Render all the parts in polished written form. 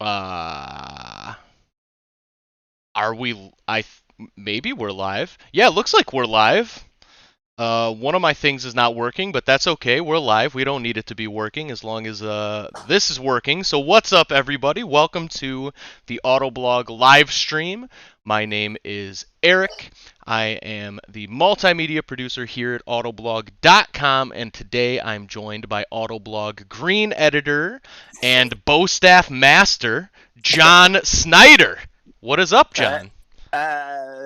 Uh, are we? Maybe we're live. Yeah, it looks like we're live. One of my things is not working, but that's okay. We're live. We don't need it to be working as long as this is working. So what's up, everybody? Welcome to the Autoblog live stream. My name is Eric. I am the multimedia producer here at Autoblog.com, and today I'm joined by Autoblog Green Editor and Bow Staff Master, John Snyder. What is up, Uh, John?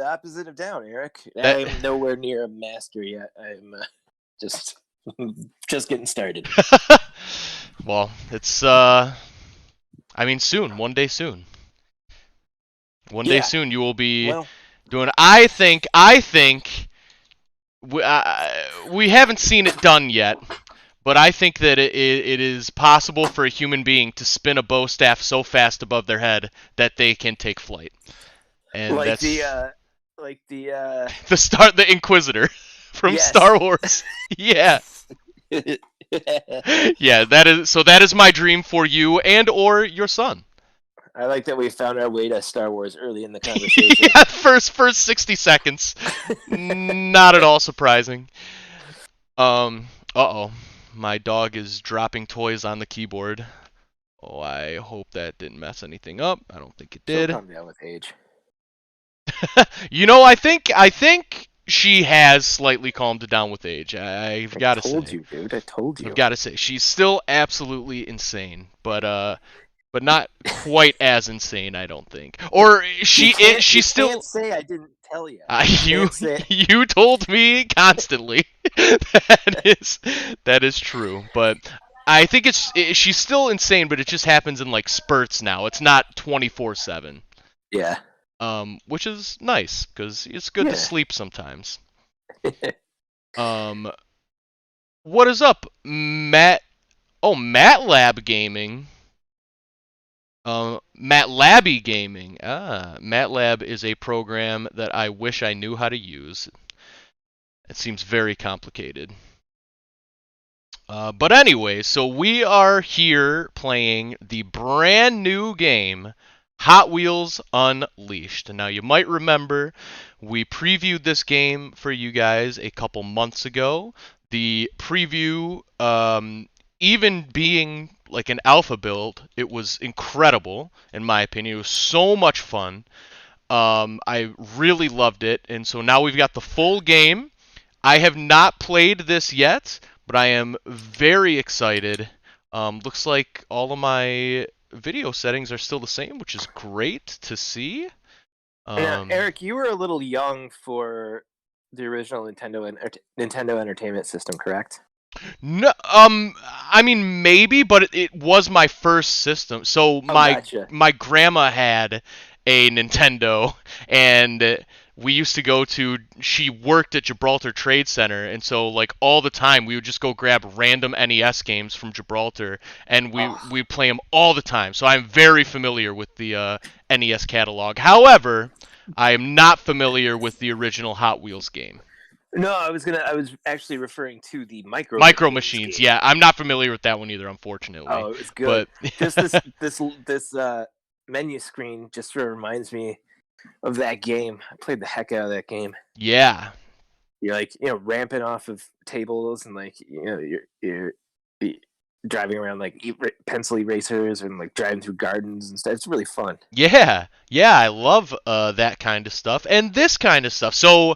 Opposite of down, Eric. That I'm nowhere near a master yet. I'm just just getting started. well, it's I mean soon, one day soon. One day Yeah. soon you will be Well, doing I think we haven't seen it done yet, but I think that it is possible for a human being to spin a bow staff so fast above their head that they can take flight. And like that's the the Inquisitor from yes. Star Wars. Yeah. Yeah, that is my dream for you and or your son. I like that we found our way to Star Wars early in the conversation. Yeah, first 60 seconds. Not at all surprising. Uh-oh. My dog is dropping toys on the keyboard. Oh, I hope that didn't mess anything up. I don't think it She'll did. calm down with age. I think she has slightly calmed down with age. I've I got to told say. you, dude. I told I've you. got to say she's still absolutely insane, but not quite as insane, I don't think. Or You she's can't still say I didn't tell you. You you can't say you told me constantly. That is true, but I think she's still insane, but it just happens in like spurts now. It's not 24/7. yeah. Which is nice because it's good to Yeah. sleep sometimes. Um, what is up, Matt? Oh, MATLAB Gaming. MATLABby Gaming. MATLAB is a program that I wish I knew how to use. It seems very complicated. But anyway, so we are here playing the brand new game, Hot Wheels Unleashed. Now, you might remember we previewed this game for you guys a couple months ago. The preview, even being like an alpha build, it was incredible, in my opinion. It was so much fun. I really loved it, and so now we've got the full game. I have not played this yet, but I am very excited. Looks like all of my video settings are still the same, which is great to see. Yeah, Um, Eric, you were a little young for the original Nintendo Entertainment System, correct? no, I mean maybe, but it was my first system. So Oh, my gotcha. my grandma had a Nintendo, and we used to go to. She worked at Gibraltar Trade Center, and so like all the time we would just go grab random NES games from Gibraltar, and Oh, we play them all the time. So I'm very familiar with the NES catalog. However, I am not familiar with the original Hot Wheels game. no, I was actually referring to the Micro Micro Machines Machines, game. yeah, I'm not familiar with that one either, unfortunately. Oh, it was good. But Just this menu screen just sort of reminds me of that game. I played the heck out of that game. yeah, You're like, ramping off of tables and like, you're driving around like pencil erasers and like driving through gardens and stuff. It's really fun. yeah, I love that kind of stuff and this kind of stuff. So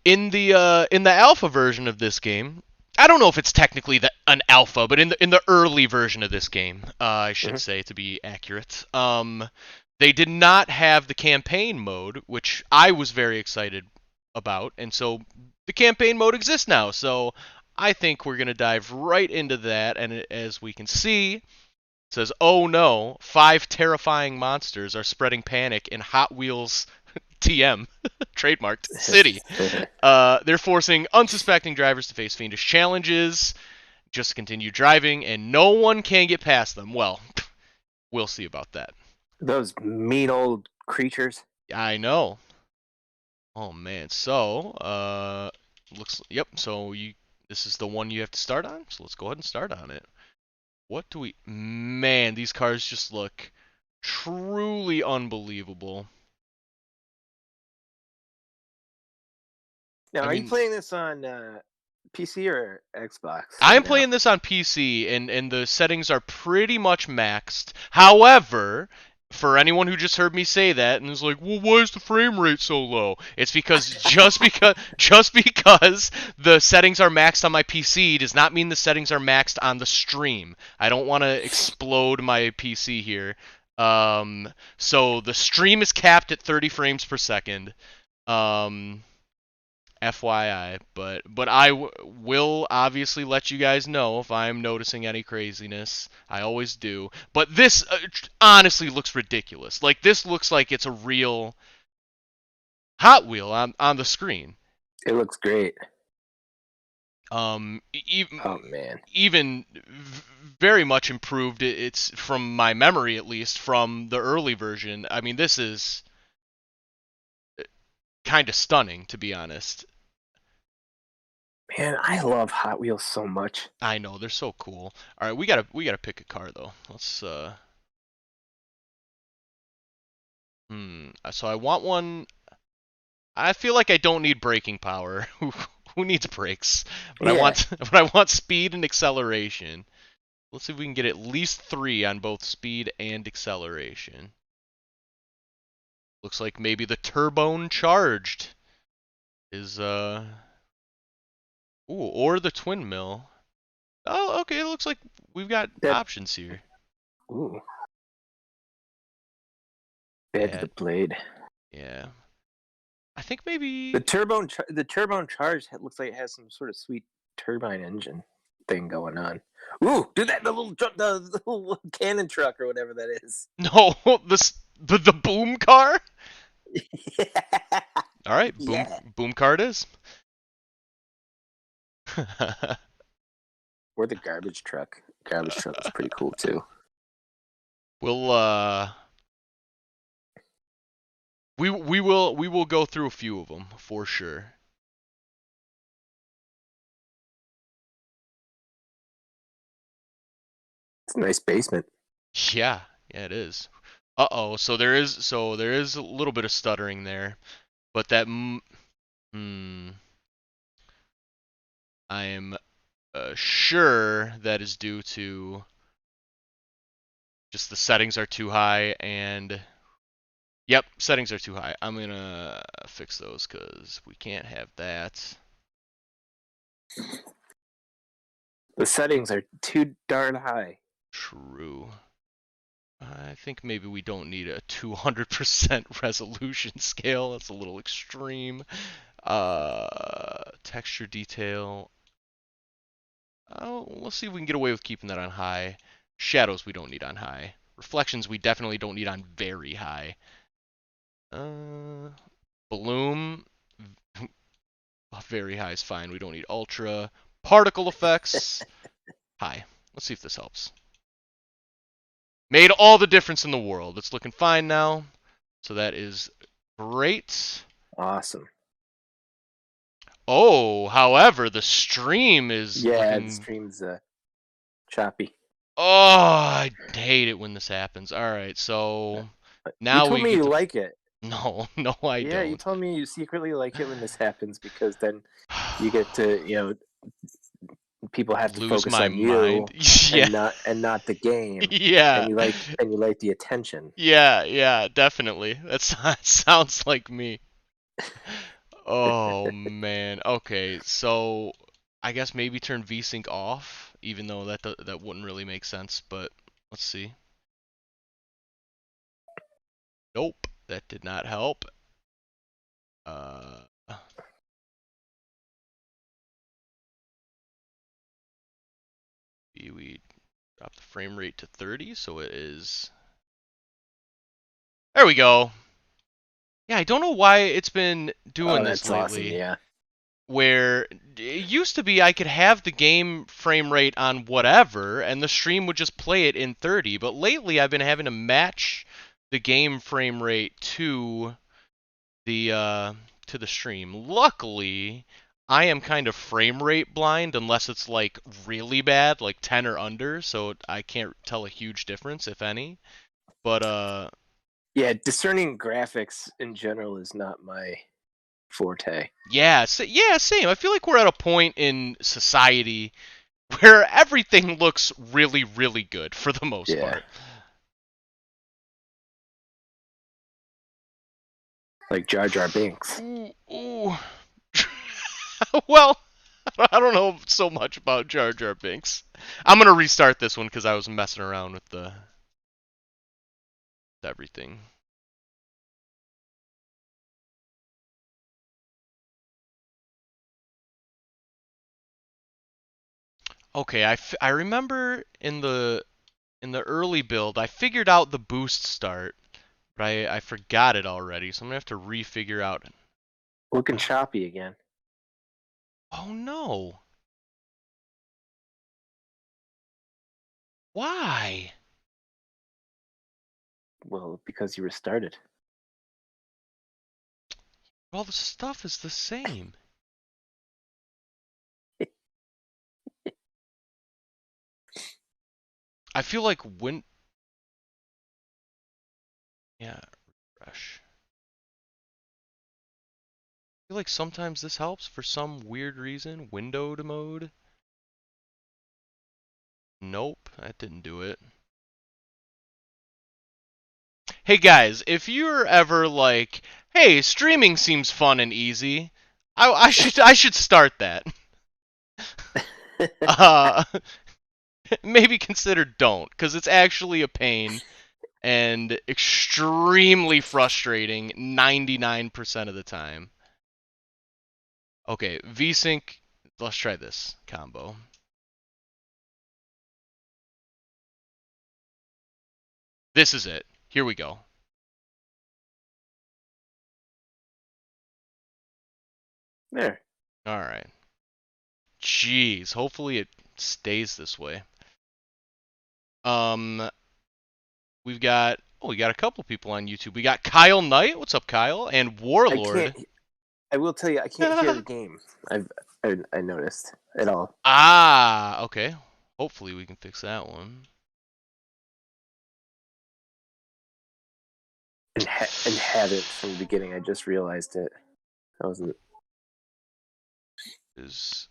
in the alpha version of this game, I don't know if it's technically an alpha, but in the early version of this game, I should Hmm. say to be accurate, they did not have the campaign mode, which I was very excited about, and so the campaign mode exists now. So I think we're gonna dive right into that, and as we can see, it says, "Oh no, 5 terrifying monsters are spreading panic in Hot Wheels TM trademarked city. They're forcing unsuspecting drivers to face fiendish challenges, just continue driving, and no one can get past them." Well, we'll see about that. Those mean old creatures. I know. Oh man. So, looks. Yep. So this is the one you have to start on. So let's go ahead and start on it. What do we? Man, these cars just look Truly unbelievable. Now, I are you mean, playing this on PC or Xbox I'm right now? playing this on PC, and the settings are pretty much maxed. However, for anyone who just heard me say that and is like, "Well, why is the frame rate so low?" It's because just because the settings are maxed on my PC does not mean the settings are maxed on the stream. I don't want to explode my PC here. So the stream is capped at 30 frames per second. Um, FYI, but will obviously let you guys know if I'm noticing any craziness. I always do. But this honestly looks ridiculous. Like this looks like it's a real Hot Wheel on the screen. It looks great. Even Oh man. even very much improved. It's from my memory at least from the early version. I mean, this is kind of stunning to be honest. Man, I love Hot Wheels so much. I know they're so cool. All right, we gotta pick a car though. Let's So I want one. I feel like I don't need braking power. Who needs brakes? But I Yeah, want but I want speed and acceleration. Let's see if we can get at least 3 on both speed and acceleration. Looks like maybe the turbone charged is ooh, or the twin mill. Oh, okay, it looks like we've got that. options here. Ooh, bad to Yeah, the blade. yeah. I think maybe The turbone charge looks like it has some sort of sweet turbine engine thing going on. Ooh, do that the little truck, the little cannon truck or whatever that is. no, the boom car. Yeah, All right, yeah. boom car it is. Or the garbage truck. Garbage truck was pretty cool too. we'll we will go through a few of them for sure. It's a nice basement. Yeah, yeah it is. Uh-oh, so there is a little bit of stuttering there, but that hmm, I am sure that is due to just the settings are too high and yep, settings are too high. I'm gonna fix those because we can't have that. The settings are too darn high. True. I think maybe we don't need a 200% resolution scale. That's a little extreme. Texture detail. Oh, let's see if we can get away with keeping that on high. Shadows we don't need on high. Reflections we definitely don't need on very high. Uh, Bloom, very high is fine. We don't need ultra. Particle effects, high. Let's see if this helps. Made all the difference in the world. It's looking fine now. So that is great. Awesome. Oh, however, the stream is Yeah, the looking. stream's choppy. Oh, I hate it when this happens. All right, so You now told we me get you to. like it. No, no, I Yeah, you don't. told me you secretly like it when this happens because then you get to, people have to Lose focus my on mind. you Yeah, and not the game. yeah, And you like the attention. yeah, yeah, definitely. That sounds like me. Oh man. Okay, so I guess maybe turn VSync off, even though that wouldn't really make sense. But let's see. Nope, that did not help. Uh, we drop the frame rate to 30, so it is. There we go. Yeah, I don't know why it's been doing Oh, this that's awesome. lately. Yeah. Where it used to be I could have the game frame rate on whatever and the stream would just play it in 30, but lately I've been having to match the game frame rate the uh to the stream. Luckily, I am kind of frame rate blind unless it's like really bad, like 10 or under, so I can't tell a huge difference if any. But Yeah, discerning graphics in general is not my forte. yeah, same. I feel like we're at a point in society where everything looks really, really good for the most Yeah. part. Like Jar Jar Binks. Ooh. Well, I don't know so much about Jar Jar Binks. I'm gonna restart this one because I was messing around with everything. Okay, I remember in the early build I figured out the boost start, but I forgot it already, so I'm gonna have to refigure out. Looking choppy again. Oh no! Why? Well, because you restarted. All the stuff is the same. I feel like yeah, refresh. I feel like sometimes this helps for some weird reason. Windowed mode. Nope, that didn't do it. Hey guys, if you're ever like, hey, streaming seems fun and easy, I should start that. Uh, maybe consider don't, because it's actually a pain and extremely frustrating 99% of the time. Okay, VSync. Let's try this combo. This is it. Here we go. There. All right. Jeez, hopefully it stays this way. Um, we got a couple people on YouTube. We got Kyle Knight. What's up, Kyle? And I can't. Warlord. I will tell you, I can't hear the game. I noticed at all. Ah, okay. Hopefully we can fix that one. And haven't from the beginning. I just realized it. I wasn't. Is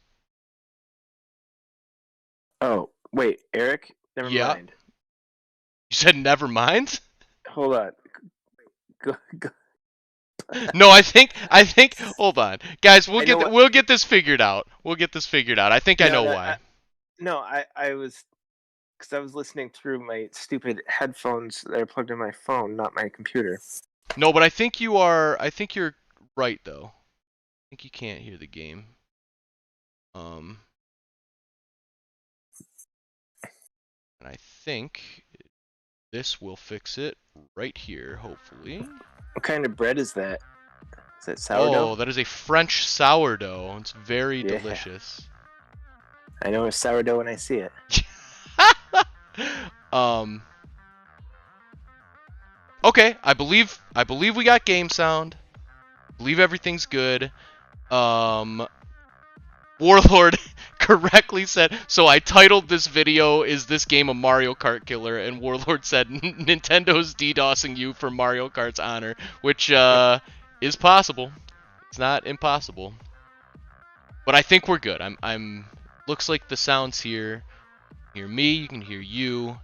Oh wait, Eric. Never yeah. mind. You said never mind? Hold on. Go. No, I think hold on. Guys, we'll get this figured out. I think I No, know no, why. I was because I was listening through my stupid headphones that are plugged in my phone, not my computer. No, but I think you're right though. I think you can't hear the game. And I think this will fix it right here, hopefully. What kind of bread is that? Is that sourdough? Oh, that is a French sourdough. It's very Yeah. delicious. I know it's sourdough when I see it. Okay, I believe we got game sound. I believe everything's good. Warlord correctly said, so I titled this video, "Is this game a Mario Kart killer?" And Warlord said, Nintendo's DDoSing you for Mario Kart's honor, which is possible. It's not impossible. But I think we're good. I'm looks like the sound's here. You can hear me, you can hear you,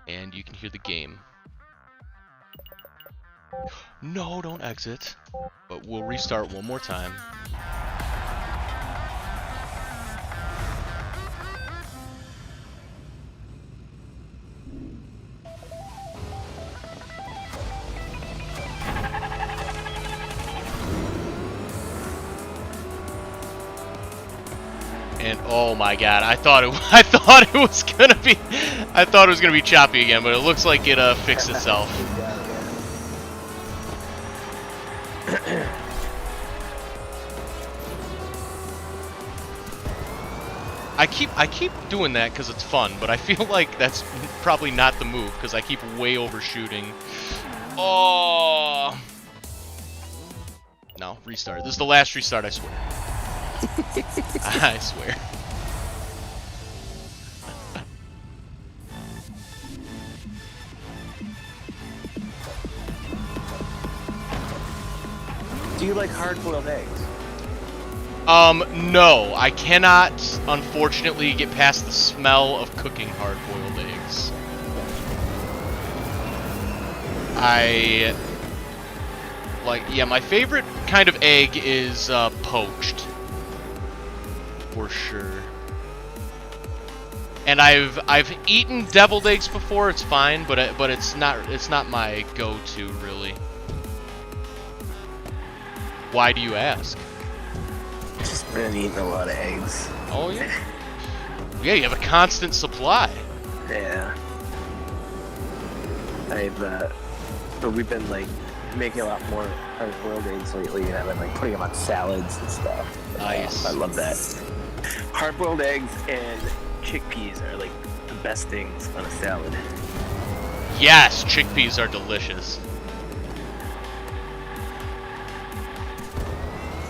and you can hear the game. No, don't exit. But we'll restart one more time. And oh my god, I thought it was gonna be choppy again, but it looks like it fixed itself. I keep doing that because it's fun, but I feel like that's probably not the move because I keep way overshooting. Oh no, restart. This is the last restart, I swear. I swear. Do you like hard-boiled eggs? No, I cannot, unfortunately, get past the smell of cooking hard-boiled eggs. My favorite kind of egg is poached, for sure. And I've eaten deviled eggs before. It's fine, but it's not my go-to really. Why do you ask? Just been eating a lot of eggs. Oh yeah. Yeah, you have a constant supply. Yeah. But we've been like making a lot more hard-boiled eggs lately, and I've been like putting them on salads and stuff. Nice. I love that. Hard-boiled eggs and chickpeas are like the best things on a salad. Yes, chickpeas are delicious.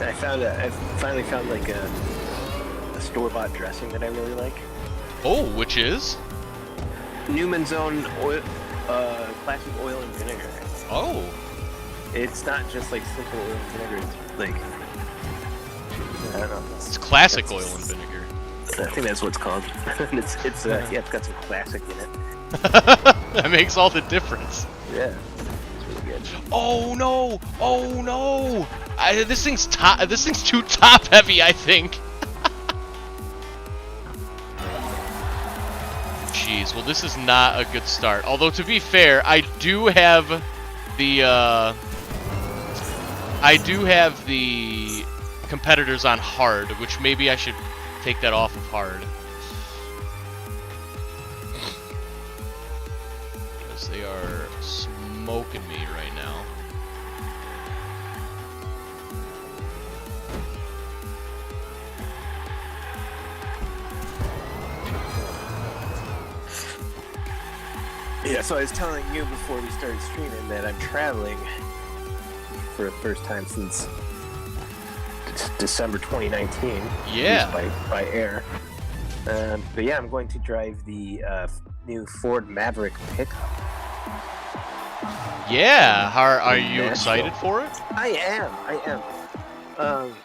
I finally found like a store-bought dressing that I really like. Oh, which is? Newman's Own oil, classic oil and vinegar. Oh. It's not just like simple oil and vinegar. It's like, I don't know. It's classic oil and vinegar. I think that's what it's called. it's got some classic in it. That makes all the difference. Yeah, it's really good. Oh no! Oh no! This thing's too top heavy, I think. Jeez, well this is not a good start. Although to be fair, I do have the competitors on hard, which maybe I should take that off of hard. Because they are smoking me right now. Yeah, so I was telling you before we started streaming that I'm traveling for the first time since December 2019. Yeah. By air. But yeah, I'm going to drive the new Ford Maverick pickup. Yeah, are you excited for it? I am.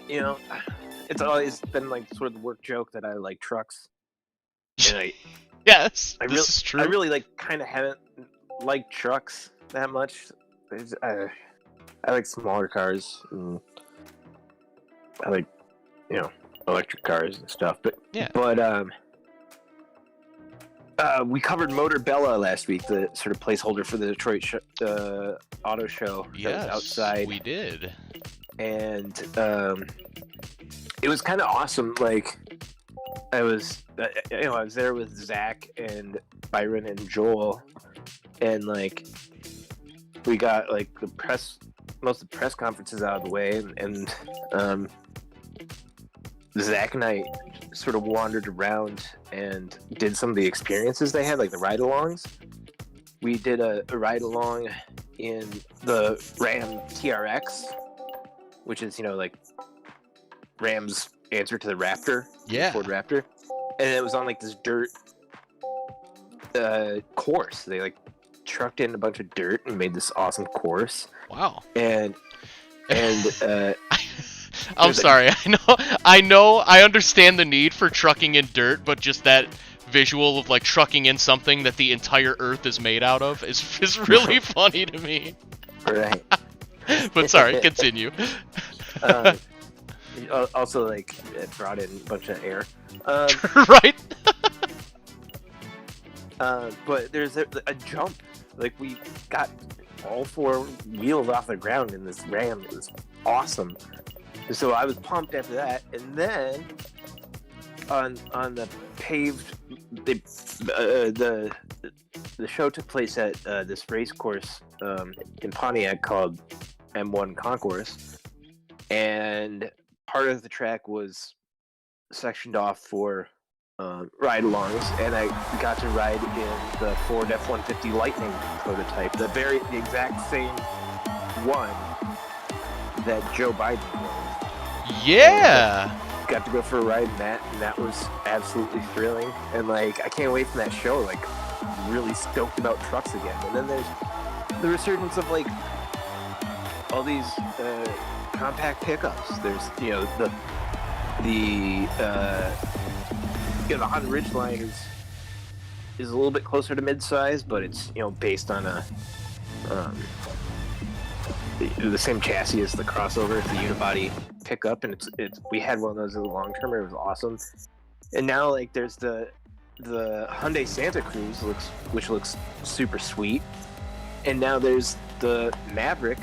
You know, it's always been like sort of the work joke that I like trucks. And Yes, this is true. I really like kind of haven't liked trucks that much. I like smaller cars. And I like, electric cars and stuff. But yeah. We covered Motor Bella last week, the sort of placeholder for the Detroit auto show. Yes, that was outside. We did. And it was kind of awesome. Like, I was there with Zach and Byron and Joel, and like we got like most of the press conferences out of the way, and Zach and I sort of wandered around and did some of the experiences they had, like the ride-alongs. We did a ride-along in the Ram TRX, which is, like Ram's answer to the Raptor, yeah, Ford Raptor, and it was on like this dirt course. They like trucked in a bunch of dirt and made this awesome course. Wow. And I'm sorry. I understand the need for trucking in dirt, but just that visual of like trucking in something that the entire earth is made out of is really funny to me. Right. But sorry, continue. Also, like, it brought in a bunch of air. Right. But there's a jump. Like, we got all four wheels off the ground in this Ram. It was awesome. So I was pumped after that. And then on the paved, the show took place at this race course in Pontiac called M1 Concourse, and part of the track was sectioned off for ride-alongs, and I got to ride in the Ford F-150 Lightning prototype, the exact same one that Joe Biden drove. Yeah. Got to go for a ride in that, and that was absolutely thrilling. And like, I can't wait for that show. Like, I'm really stoked about trucks again. And then there's the resurgence of like all these compact pickups. There's the Honda Ridgeline is a little bit closer to midsize, but it's based on the same chassis as the crossover. It's a unibody pickup, and it's we had one of those as a long termer. It was awesome. And now like there's the Hyundai Santa Cruz which looks super sweet. And now there's the Maverick,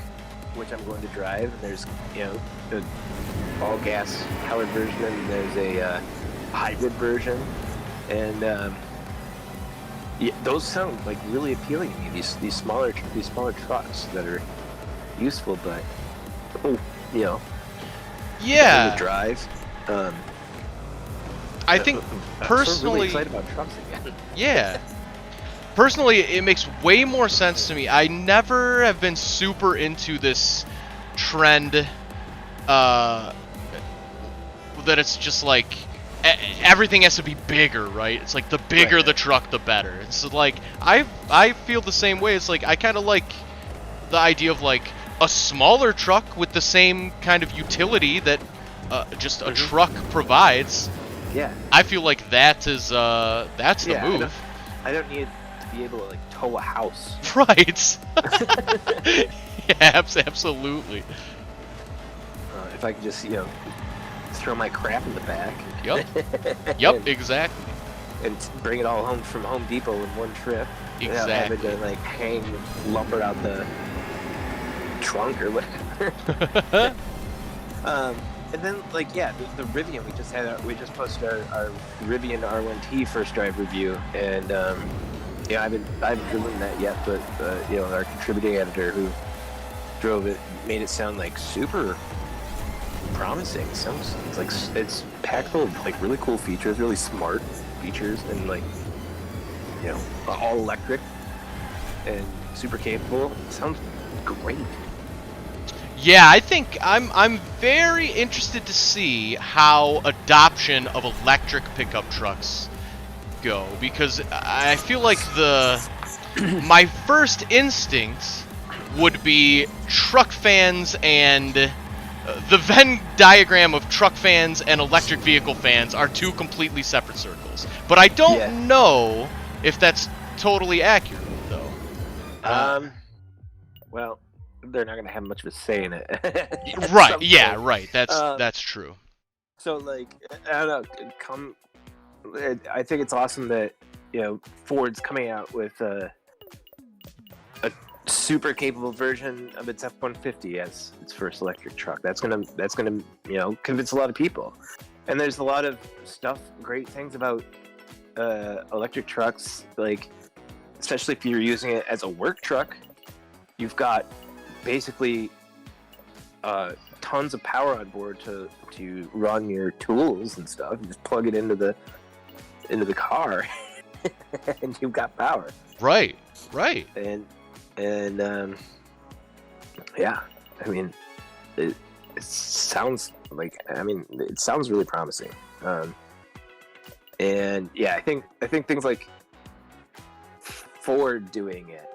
which I'm going to drive. And there's the all gas powered version, and there's a hybrid version, and those sound like really appealing to me. These smaller trucks that are useful, but yeah, to drive. I think personally, really excited about trucks again. Yeah. Personally, it makes way more sense to me. I never have been super into this trend that it's just like everything has to be bigger, right? It's like the bigger the truck, the better. It's like I feel the same way. It's like I kind of like the idea of like a smaller truck with the same kind of utility that just a truck provides. Yeah. I feel like that's the move. I don't need to be able to like tow a house. Right. Yeah, absolutely. If I could just throw my crap in the back. Yep, exactly. And bring it all home from Home Depot in one trip. Exactly. Without having to like hang lumber out the trunk or whatever. And then like the Rivian we just posted our Rivian R1T first drive review, and I haven't driven that yet, but our contributing editor who drove it made it sound like super promising. It's packed full of like really cool features, really smart features, and like all electric and super capable. It sounds great. Yeah, I think I'm very interested to see how adoption of electric pickup trucks go, because I feel like my first instinct would be truck fans, and the Venn diagram of truck fans and electric vehicle fans are two completely separate circles. But I don't know if that's totally accurate, though. Well, they're not going to have much of a say in it. Right, yeah, right. That's true. So, like, I don't know, I think it's awesome that, Ford's coming out with a super capable version of its F-150 as its first electric truck. That's gonna convince a lot of people. And there's a lot of great things about electric trucks, like, especially if you're using it as a work truck. You've got basically tons of power on board to run your tools and stuff. You just plug it into the car, and you've got power. Right. And yeah, I mean, it sounds like it sounds really promising. And yeah, I think things like Ford doing it.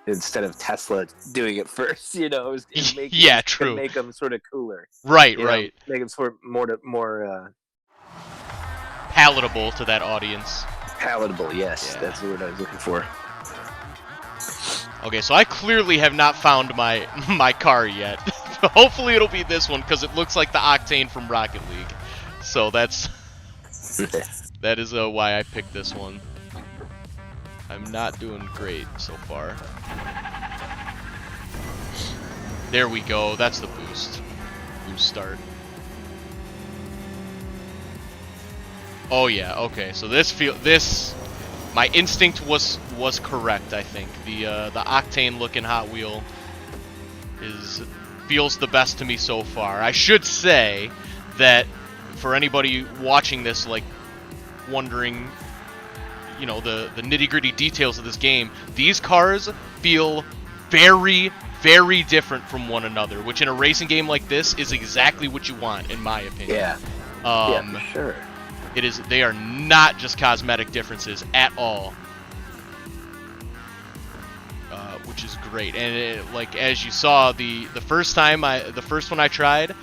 Instead of Tesla doing it first, true. Make them sort of cooler. Right. Make them sort of more palatable to that audience. Palatable, yes, that's the word I was looking for. Okay, so I clearly have not found my car yet. Hopefully it'll be this one, because it looks like the Octane from Rocket League. So that is why I picked this one. I'm not doing great so far. There we go. That's the boost. Boost start. Oh yeah. Okay. So my instinct was correct. I think the Octane looking Hot Wheel feels the best to me so far. I should say that for anybody watching this, like wondering, the nitty-gritty details of this game, these cars feel very, very different from one another, which in a racing game like this is exactly what you want, in my opinion. Yeah. For sure. They are not just cosmetic differences at all. which is great. And like as you saw, the first one I tried,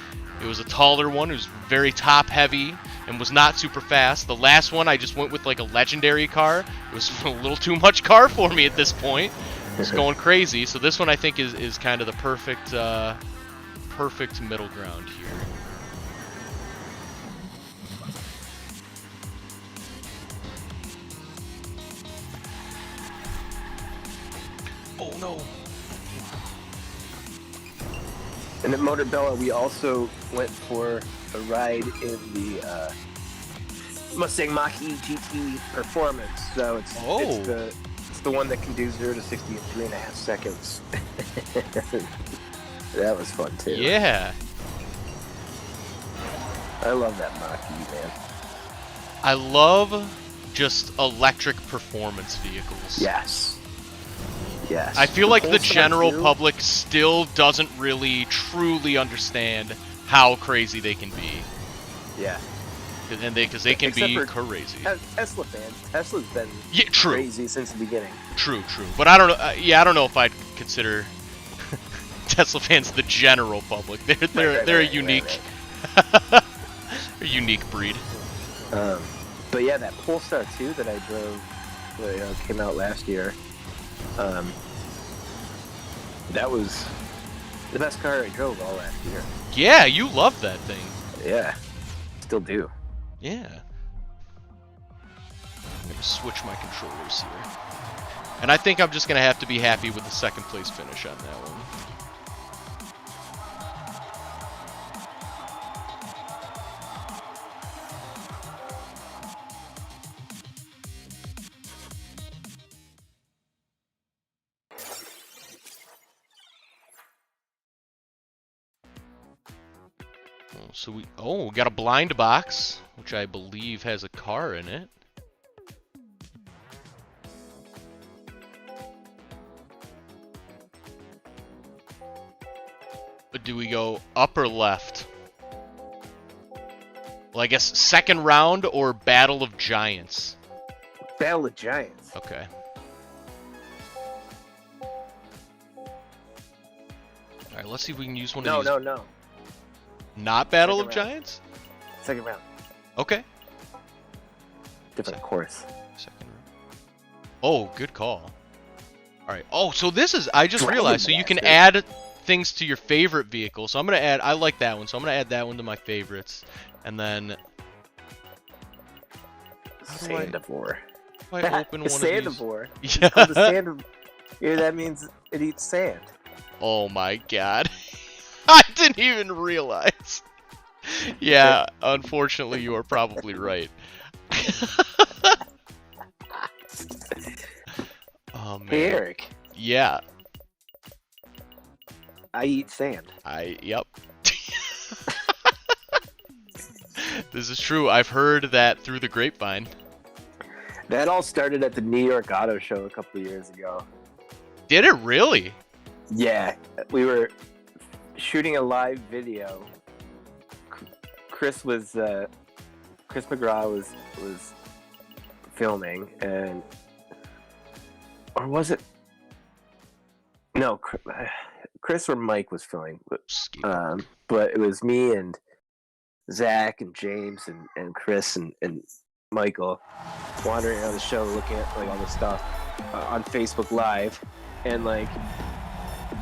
it was a taller one. It was very top heavy and was not super fast. The last one I just went with like a legendary car. It was a little too much car for me at this point. It's going crazy. So this one I think is kind of the perfect perfect middle ground here. Oh no. And at Motorbella, we also went for a ride in the Mustang Mach-E GT Performance. So it's the one that can do 0 to 60 in 3.5 seconds. That was fun too. Yeah. I love that Mach-E, man. I love just electric performance vehicles. Yes. Yes. I feel like the general public still doesn't really truly understand how crazy they can be. Yeah. Because they can be crazy. Tesla fans. Tesla's been true. crazy since the beginning. True. But I don't know. I don't know if I'd consider Tesla fans the general public. They're a unique, a unique breed. But yeah, that Polestar 2 that I drove, came out last year. That was the best car I drove all last year. Yeah, you loved that thing. Yeah, still do. Yeah. I'm gonna switch my controllers here, and I think I'm just gonna have to be happy with the second place finish on that one. So we got a blind box, which I believe has a car in it. But do we go up or left? Well, I guess second round or Battle of Giants? Battle of Giants. Okay. Alright, let's see if we can use one of these. No. Not Battle of Giants? Second round. Okay. Different course. Second round. Oh, good call. Alright. Oh, so this is... I just realized, so you can add things to your favorite vehicle. So I'm going to add... I like that one, so I'm going to add that one to my favorites. And then... Sandivore. How do I open one of these? Sandivore. Yeah. Yeah, that means it eats sand. Oh my god. I didn't even realize. Yeah, unfortunately, you are probably right. Oh man. Hey Eric. Yeah. I eat sand. Yep. This is true. I've heard that through the grapevine. That all started at the New York Auto Show a couple of years ago. Did it really? Yeah, we were shooting a live video. Chris McGraw was filming, and or was it? No, Chris or Mike was filming. But it was me and Zach and James and Chris and Michael wandering around the show, looking at like all this stuff on Facebook Live, and like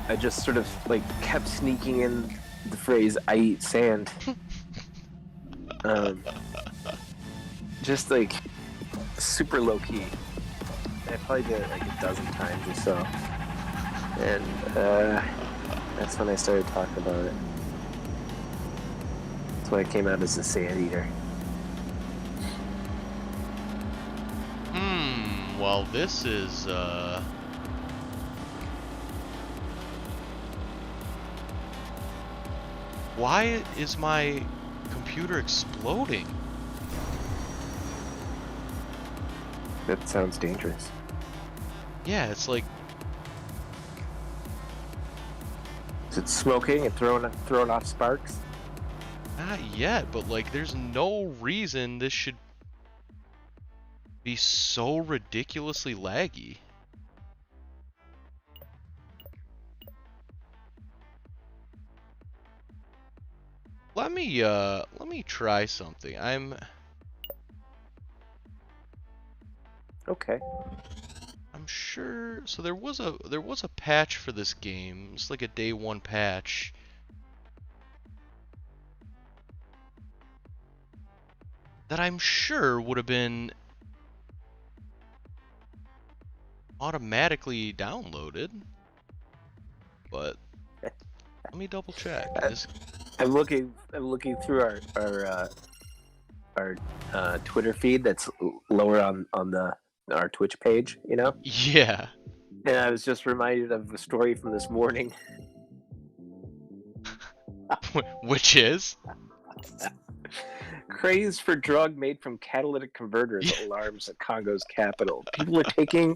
I just sort of like kept sneaking in the phrase "I eat sand." Just like super low key. I probably did it like a dozen times or so, and that's when I started talking about it. That's why I came out as a sand eater. Well, this is why is my computer exploding? That sounds dangerous. Yeah, it's like... Is it smoking and throwing off sparks? Not yet, but like there's no reason this should be so ridiculously laggy. let me try something. Okay. I'm sure. So there was a patch for this game. It's like a day one patch. That I'm sure would have been automatically downloaded. But let me double check. I'm looking through our Twitter feed that's lower on our Twitch page, you know. Yeah. And I was just reminded of a story from this morning. Which is? Craze for drug made from catalytic converters alarms at Congo's capital. People are taking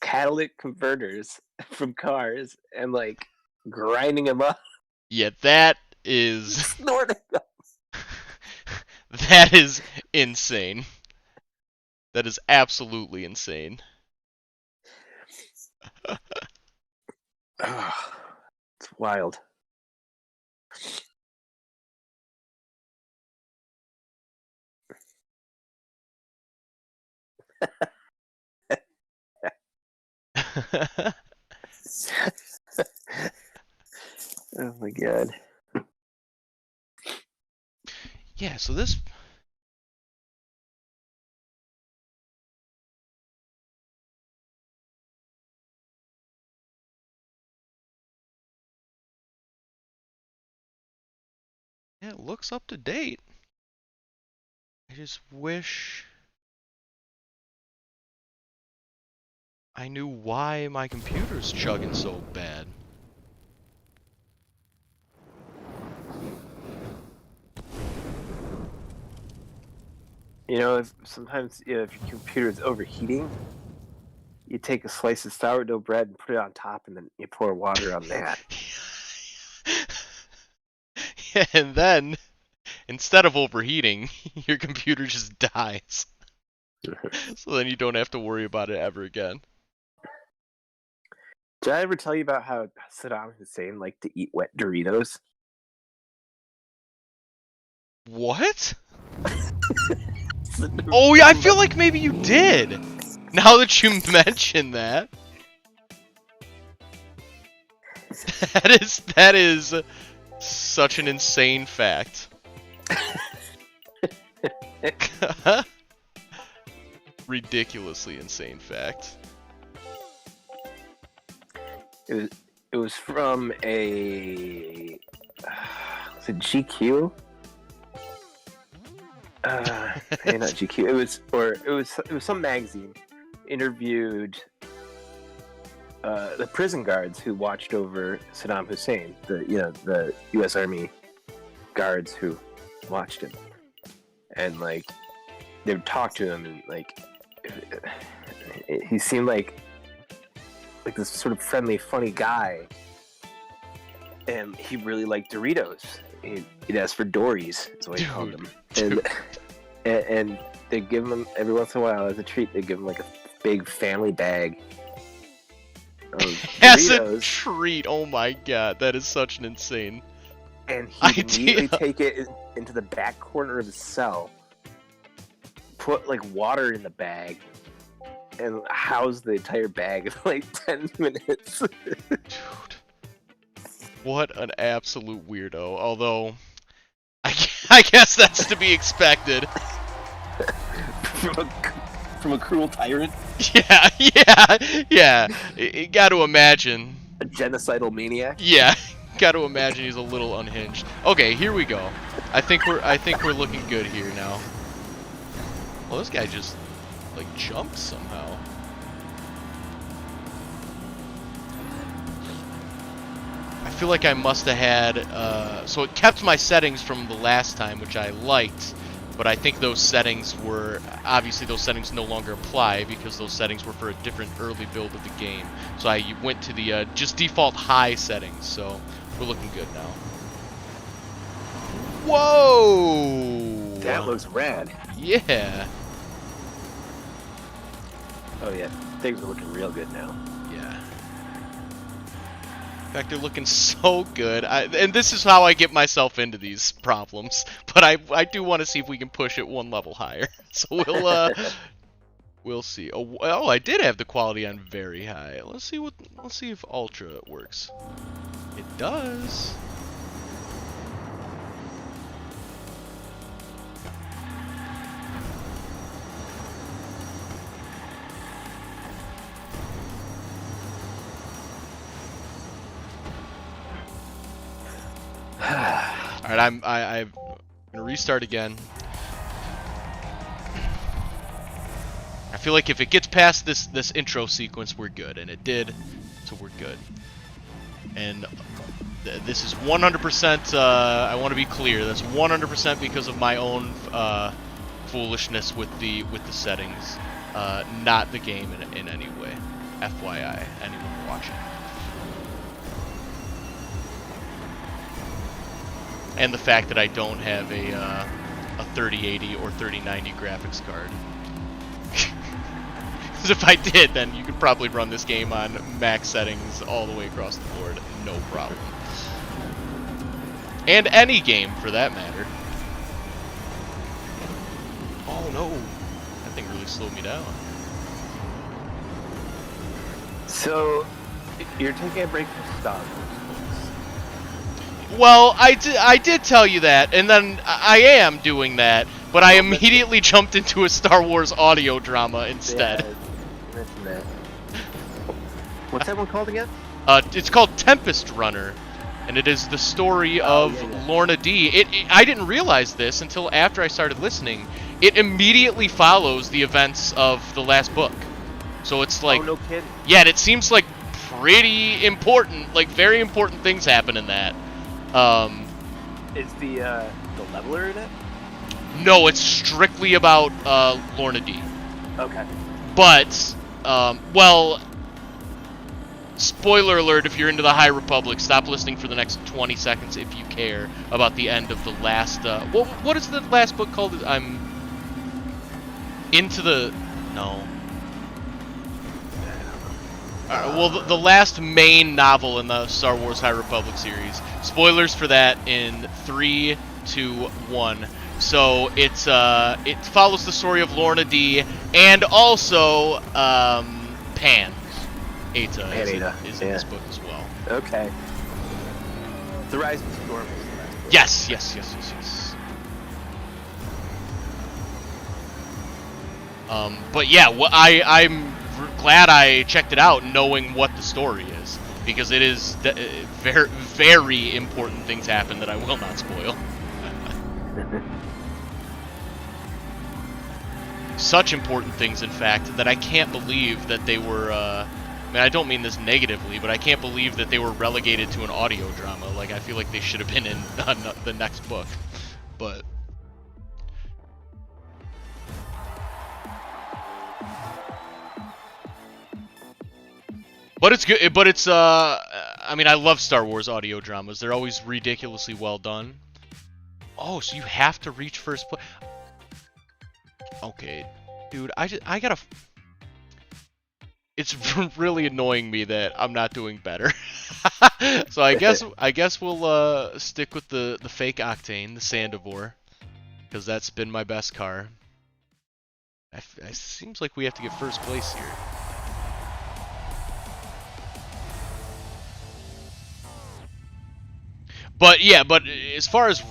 catalytic converters from cars and like grinding them up. Yeah, that is Snorting them. that is insane. That is absolutely insane. It's wild. Oh my god. Yeah, so this yeah, it looks up to date. I just wish I knew why my computer's chugging so bad. You know, sometimes if your computer is overheating, you take a slice of sourdough bread and put it on top, and then you pour water on that. And then, instead of overheating, your computer just dies. So then you don't have to worry about it ever again. Did I ever tell you about how Saddam Hussein liked to eat wet Doritos? What? Oh yeah, I feel like maybe you did. Now that you mention that. That is such an insane fact. Ridiculously insane fact. It was from a was it GQ? Not GQ. It was some magazine interviewed the prison guards who watched over Saddam Hussein, the U.S. Army guards who watched him, and like they would talk to him, and like he seemed like this sort of friendly, funny guy, and he really liked Doritos. He'd ask for Dories, is what he called them, and they give him every once in a while as a treat. They give him like a big family bag of Doritos. As a treat, oh my god, that is such an insane. And he'd immediately take it into the back corner of his cell, put like water in the bag, and house the entire bag in like 10 minutes. Dude. What an absolute weirdo. Although, I guess that's to be expected. From a cruel tyrant? Yeah. You gotta imagine. A genocidal maniac? Yeah, gotta imagine he's a little unhinged. Okay, here we go. I think we're looking good here now. Well, this guy just, like, jumped somehow. I feel like I must have had, so it kept my settings from the last time, which I liked, but I think those settings were, obviously those settings no longer apply because those settings were for a different early build of the game. So I went to the, just default high settings, so we're looking good now. Whoa! That looks rad. Yeah. Oh yeah, things are looking real good now. Yeah. In fact, they're looking so good. And this is how I get myself into these problems. But I do want to see if we can push it one level higher. So we'll see. Oh, I did have the quality on very high. Let's see if ultra works. It does. All right, I'm gonna restart again. I feel like if it gets past this intro sequence, we're good, and it did, so we're good. And this is 100%. I want to be clear. That's 100% because of my own foolishness with the settings, not the game in any way. FYI, anyone watching. And the fact that I don't have a 3080 or 3090 graphics card. Because if I did, then you could probably run this game on max settings all the way across the board, no problem. And any game, for that matter. Oh no, that thing really slowed me down. So, you're taking a break from Star Wars. Well, I did tell you that, and then I am doing that, but I immediately jumped into a Star Wars audio drama instead. Yeah, you mentioned that. What's that one called again? It's called Tempest Runner, and it is the story of Lorna D. I didn't realize this until after I started listening. It immediately follows the events of the last book. So it's like... Oh, no kidding. Yeah, and it seems like pretty important, like very important things happen in that. Is the leveler in it? No, it's strictly about Lorna D. Okay. But, well, spoiler alert if you're into the High Republic, stop listening for the next 20 seconds if you care about the end of the last, what is the last book called? I'm into the, no. Well, the last main novel in the Star Wars High Republic series. Spoilers for that in 3, 2, 1. So it's it follows the story of Lorna D and also Pan. Eta is in this book as well. Okay. The Rise of the Storm was the last book. Yes. But yeah, I'm glad I checked it out knowing what the story is, because it is very, very important things happen that I will not spoil. Such important things, in fact, that I can't believe that they were, I mean, I don't mean this negatively, but I can't believe that they were relegated to an audio drama. Like, I feel like they should have been in the next book. But it's good. But it's I mean, I love Star Wars audio dramas. They're always ridiculously well done. Oh, so you have to reach first place. Okay, dude, I gotta. It's really annoying me that I'm not doing better. So I guess we'll stick with the fake Octane, the Sandivore, because that's been my best car. It seems like we have to get first place here. But yeah, but as far as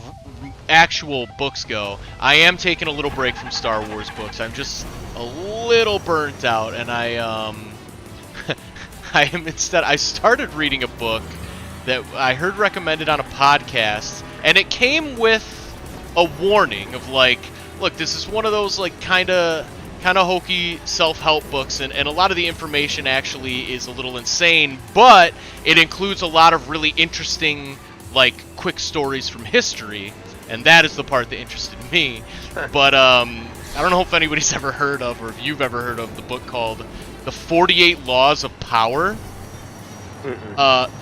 actual books go, I am taking a little break from Star Wars books. I'm just a little burnt out, and I I started reading a book that I heard recommended on a podcast, and it came with a warning of like, look, this is one of those like kind of hokey self-help books, and a lot of the information actually is a little insane, but it includes a lot of really interesting, like, quick stories from history, and that is the part that interested me. But I don't know if anybody's ever heard of, or if you've ever heard of, the book called The 48 Laws of Power.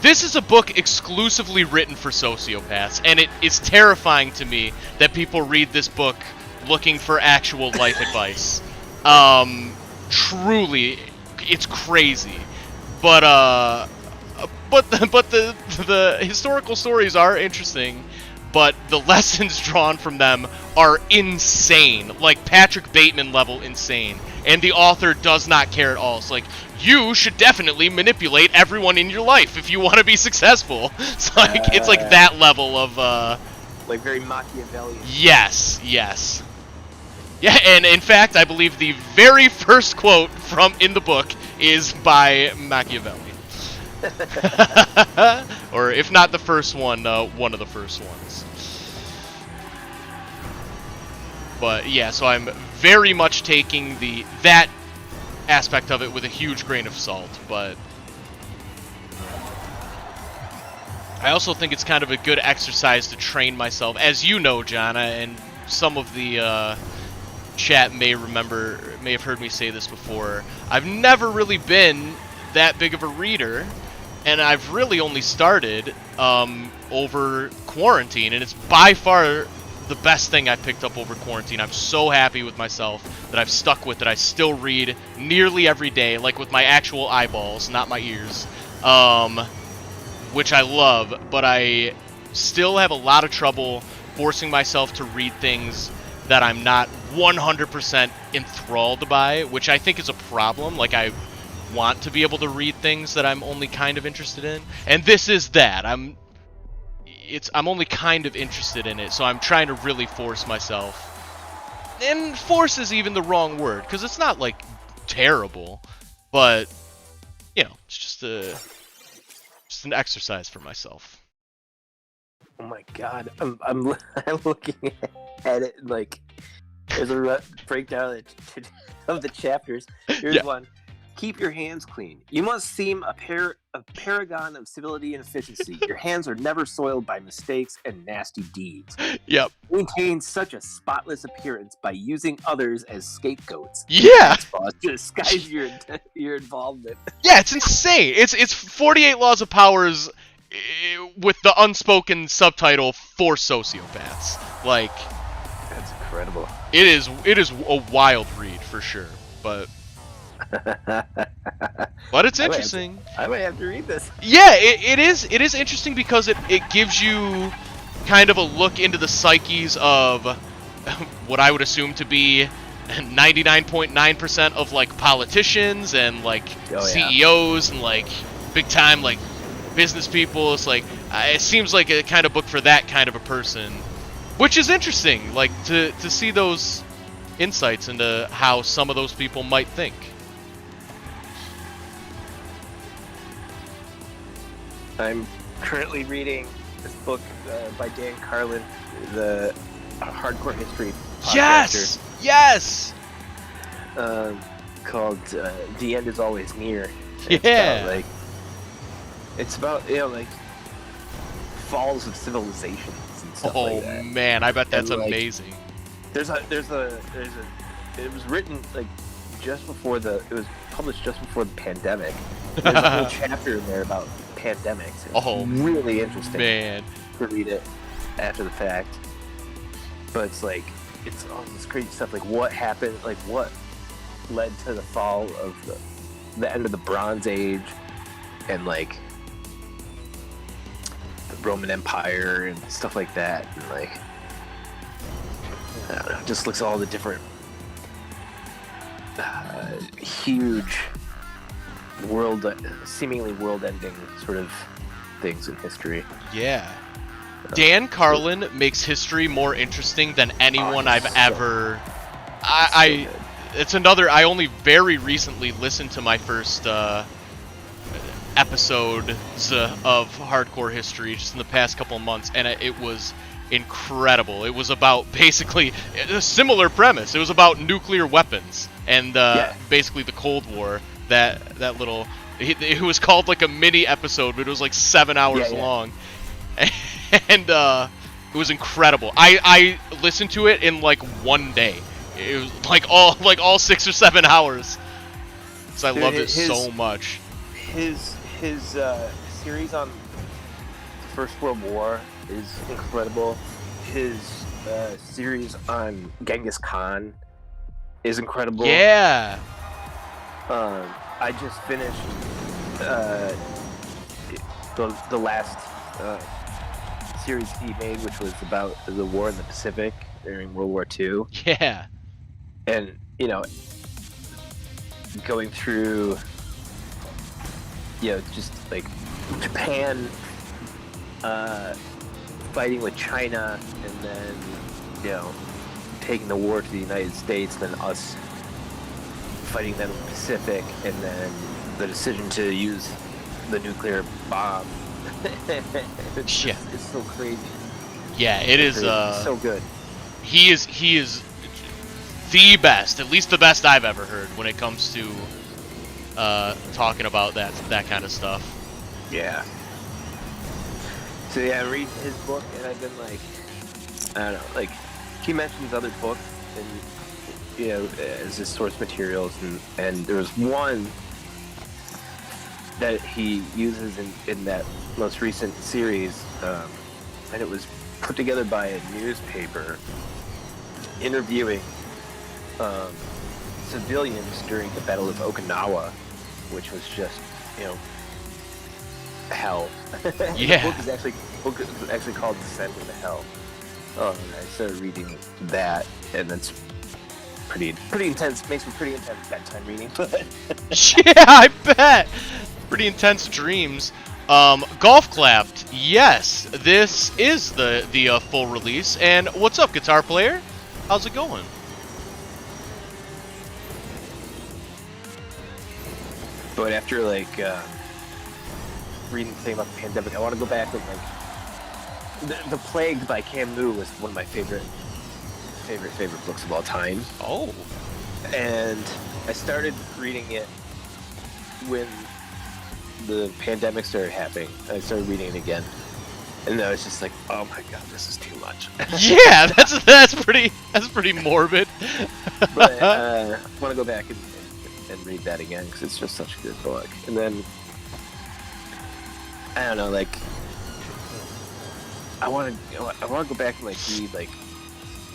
This is a book exclusively written for sociopaths, and it is terrifying to me that people read this book looking for actual life advice. Truly, it's crazy. But but the historical stories are interesting, but the lessons drawn from them are insane, like Patrick Bateman level insane. And the author does not care at all. It's like, you should definitely manipulate everyone in your life if you want to be successful. It's like that level of like very Machiavellian. Yes, yes. Yeah, and in fact, I believe the very first quote from in the book is by Machiavelli. Or if not the first one of the first ones. But yeah, so I'm very much taking that aspect of it with a huge grain of salt, but I also think it's kind of a good exercise to train myself. As you know, Jana, and some of the chat may have heard me say this before, I've never really been that big of a reader, and I've really only started over quarantine, and it's by far the best thing I picked up over quarantine. I'm so happy with myself that I've stuck with it. I still read nearly every day, like with my actual eyeballs, not my ears, which I love, but I still have a lot of trouble forcing myself to read things that I'm not 100% enthralled by, which I think is a problem. Like, I want to be able to read things that I'm only kind of interested in, and this is that. I'm only kind of interested in it, so I'm trying to really force myself. And force is even the wrong word, because it's not, like, terrible, but, you know, it's just an exercise for myself. Oh my god, I'm looking at it, and, like, there's a breakdown of the chapters. Here's one. Keep your hands clean. You must seem a paragon of civility and efficiency. Your hands are never soiled by mistakes and nasty deeds. Yep. Maintain such a spotless appearance by using others as scapegoats. Yeah. To disguise your involvement. Yeah, it's insane. It's 48 Laws of Powers with the unspoken subtitle for sociopaths. Like, that's incredible. It is a wild read for sure, but it's interesting. I might have to read this. Yeah, it is interesting because it gives you kind of a look into the psyches of what I would assume to be 99.9% of like politicians and like CEOs and like big time like business people. It's like it seems like a kind of book for that kind of a person, which is interesting. Like to see those insights into how some of those people might think. I'm currently reading this book by Dan Carlin, the hardcore history podcaster. Yes! Called The End Is Always Near. It's about, like falls of civilizations and stuff like that. Oh man, I bet that's and, amazing. It was written like it was published just before the pandemic. There's a whole chapter in there about pandemics. It's really interesting, man, to read it after the fact. But it's like it's all this crazy stuff. Like what happened? Like what led to the fall of the end of the Bronze Age, and like the Roman Empire and stuff like that. And like I don't know, just looks at all the different huge seemingly world-ending sort of things in history. Yeah. Dan Carlin makes history more interesting than anyone I've ever. It's another. I only very recently listened to my first episodes of Hardcore History just in the past couple of months, and it was incredible. It was about basically a similar premise. It was about nuclear weapons and basically the Cold War. That little, it was called like a mini episode, but it was like 7 hours long, and it was incredible. I listened to it in like one day. It was like all 6 or 7 hours. So I loved it so much. His series on the First World War is incredible. His series on Genghis Khan is incredible. Yeah. I just finished the last series he made, which was about the war in the Pacific during World War II, Yeah. and going through, just like Japan fighting with China, and then taking the war to the United States, then us fighting them in the Pacific, and then the decision to use the nuclear bomb. It's so crazy. Yeah, it is. It's so good. He is the best, at least the best I've ever heard when it comes to talking about that kind of stuff. Yeah. So yeah, I'm reading his book, and I've been like, I don't know, like he mentions other books and as his source materials, and there was one that he uses in that most recent series, and it was put together by a newspaper interviewing civilians during the Battle of Okinawa, which was just hell. Yeah. The book is actually called Descent into Hell. And I started reading that, and that's pretty intense. Makes for pretty intense bedtime reading. Yeah, I bet. Pretty intense dreams. Golf Clapped. Yes, this is the full release. And what's up, guitar player? How's it going? But after reading the thing about the pandemic, I want to go back and the Plague by Camus was one of my favorite books of all time. Oh. And I started reading it when the pandemic started happening. I started reading it again, and I was just like, "Oh my god, this is too much." Yeah, that's pretty morbid. But I want to go back and read that again because it's just such a good book. And then I don't know, I want to go back and read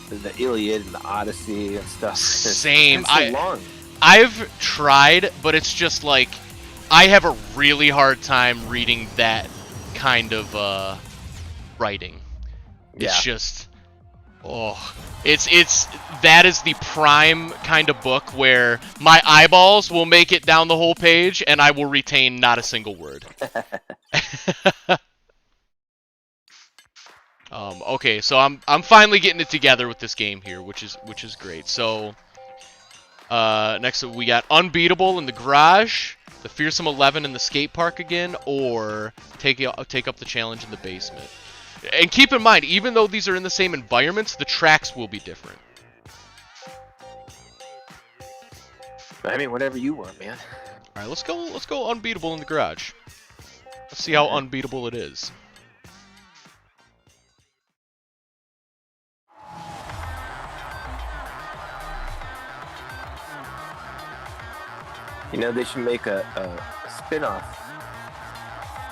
the Iliad and the Odyssey and stuff. Same. It's so long. I've tried, but it's just I have a really hard time reading that kind of writing. It's just, it's that is the prime kind of book where my eyeballs will make it down the whole page and I will retain not a single word. Okay, so I'm finally getting it together with this game here, which is great. So next up we got Unbeatable in the Garage, the Fearsome 11 in the skate park again, or take up the challenge in the basement. And keep in mind, even though these are in the same environments, the tracks will be different. I mean, whatever you want, man. All right, let's go Unbeatable in the Garage. Let's see how unbeatable it is. They should make a spin-off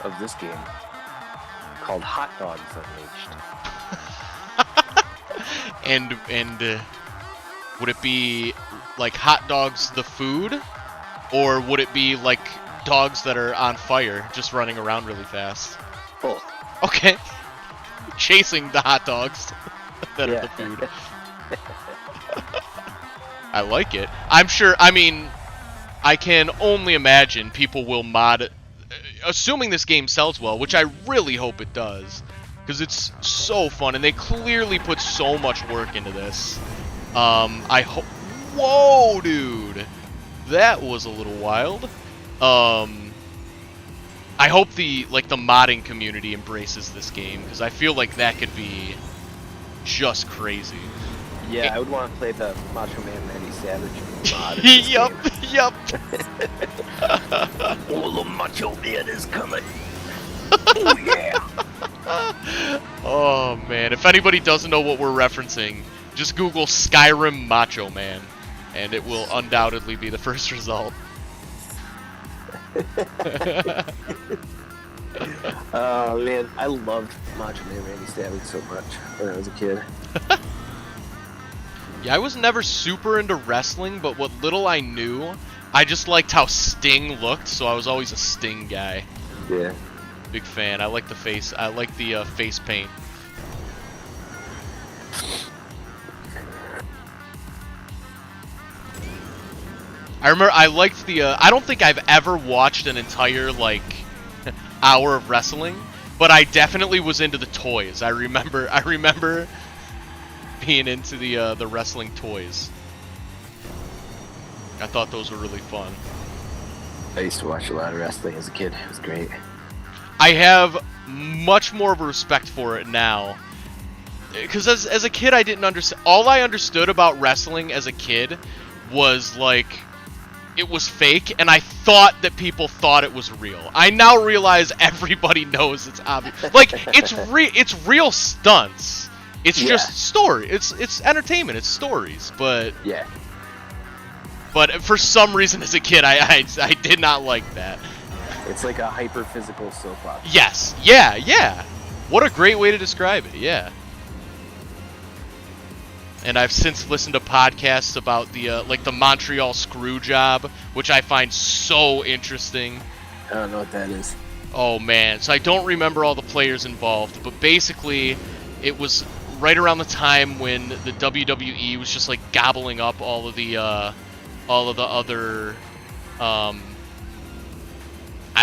of this game called Hot Dogs Unleashed. and would it be like hot dogs the food, or would it be like dogs that are on fire just running around really fast? Both. Okay. Chasing the hot dogs that are the food. I like it. I'm sure, I can only imagine people will mod it, assuming this game sells well, which I really hope it does, because it's so fun, and they clearly put so much work into this. I hope... Whoa, dude! That was a little wild. I hope the modding community embraces this game, because I feel like that could be just crazy. Yeah, I would want to play the Macho Man Randy Savage mod. Yup. Oh, the Macho Man is coming. Oh, yeah. Oh, man. If anybody doesn't know what we're referencing, just Google Skyrim Macho Man, and it will undoubtedly be the first result. Oh, man. I loved Macho Man Randy Savage so much when I was a kid. Yeah, I was never super into wrestling, but what little I knew, I just liked how Sting looked, so I was always a Sting guy. Yeah. Big fan. I like the face. I like the face paint. I remember I liked the. I don't think I've ever watched an entire like hour of wrestling, but I definitely was into the toys. I remember being into the wrestling toys. I thought those were really fun. I used to watch a lot of wrestling as a kid. It was great. I have much more of a respect for it now. Because as a kid, I didn't understand. All I understood about wrestling as a kid was, like, it was fake, and I thought that people thought it was real. I now realize everybody knows it's obvious. Like, it's real stunts. It's just story. It's entertainment. It's stories. But yeah. But for some reason, as a kid, I did not like that. It's like a hyper-physical soap opera. Yes. Yeah. What a great way to describe it. Yeah. And I've since listened to podcasts about the like the Montreal screw job, which I find so interesting. I don't know what that is. Oh man, so I don't remember all the players involved, but basically it was right around the time when the WWE was just like gobbling up all of the other I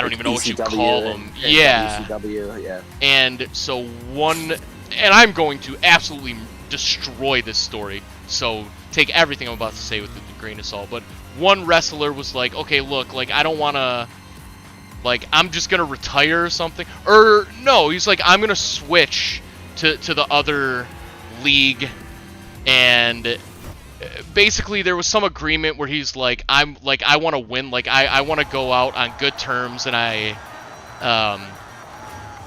don't even know what you call them. Yeah. ECW, yeah. And so and I'm going to absolutely destroy this story, so take everything I'm about to say with a grain of salt, but one wrestler was like, okay, look, like, I don't want to, like, I'm just going to retire or something, or, no, he's like, I'm going to switch to the other league, and basically there was some agreement where he's like, I want to win, like, I want to go out on good terms, and I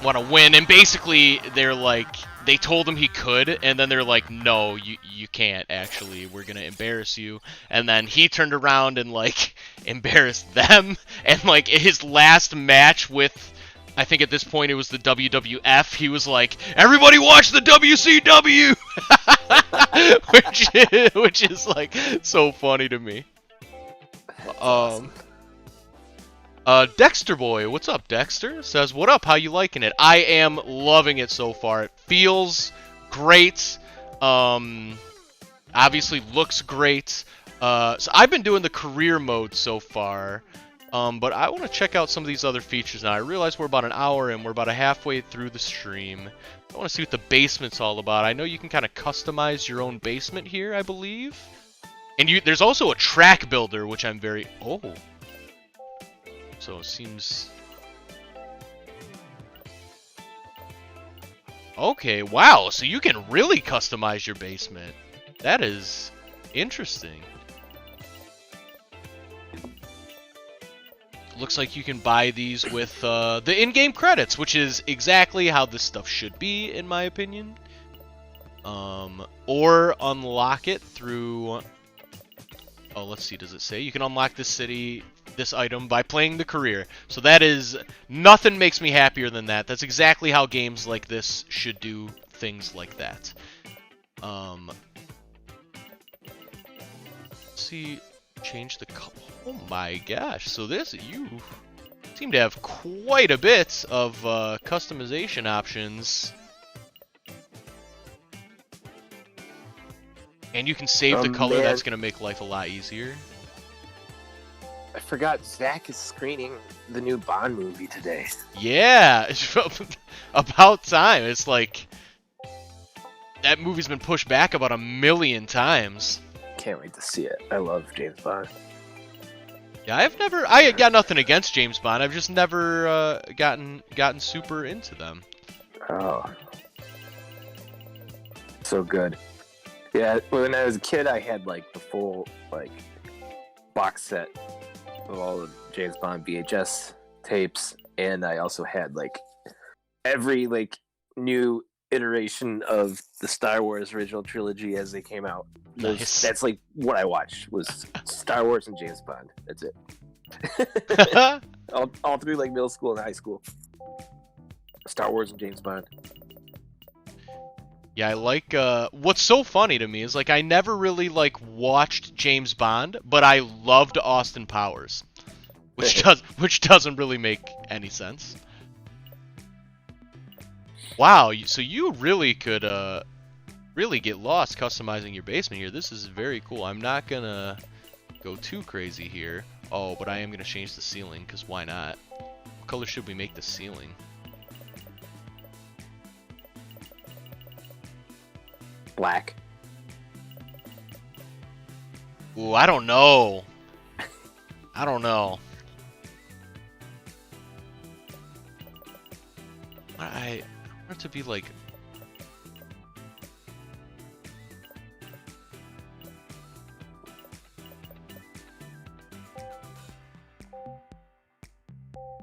want to win, and basically they're like, they told him he could, and then they're like, no, you can't, actually. We're going to embarrass you. And then he turned around and, like, embarrassed them. And, like, his last match with, I think at this point it was the WWF, he was like, everybody watch the WCW! which is, like, so funny to me. Awesome. Dexter Boy, what's up, Dexter? Says, what up, how you liking it? I am loving it so far. It feels great. Obviously looks great. So I've been doing the career mode so far. But I want to check out some of these other features now. I realize we're about an hour and we're about halfway through the stream. I want to see what the basement's all about. I know you can kind of customize your own basement here, I believe. And there's also a track builder, which I'm very... Oh. So it seems... Okay, wow, so you can really customize your basement. That is interesting. Looks like you can buy these with the in-game credits, which is exactly how this stuff should be, in my opinion. Or unlock it through... Oh, let's see, does it say? You can unlock this item by playing the career. So that is... Nothing makes me happier than that. That's exactly how games like this should do things like that. Let's see... Change the color. Oh my gosh. So you seem to have quite a bit of customization options. And you can save the color. Man. That's going to make life a lot easier. I forgot Zach is screening the new Bond movie today. Yeah. About time. It's like... That movie's been pushed back about 1 million times. Can't wait to see it. I love James Bond. Yeah, I got nothing against James Bond. I've just never gotten super into them. Oh. So good. Yeah, when I was a kid, I had, like, the full, like, box set of all the James Bond VHS tapes, and I also had, like, every, like, new iteration of the Star Wars original trilogy as they came out. Nice. That's, like, what I watched, was Star Wars and James Bond. That's it. all through, like, middle school and high school. Star Wars and James Bond. Yeah, I like, what's so funny to me is, like, I never really, like, watched James Bond, but I loved Austin Powers. Which doesn't really make any sense. Wow, so you really could really get lost customizing your basement here. This is very cool. I'm not gonna go too crazy here. Oh, but I am gonna change the ceiling, because why not? What color should we make the ceiling? Black. Ooh, I don't know. I don't know. I want it to be like...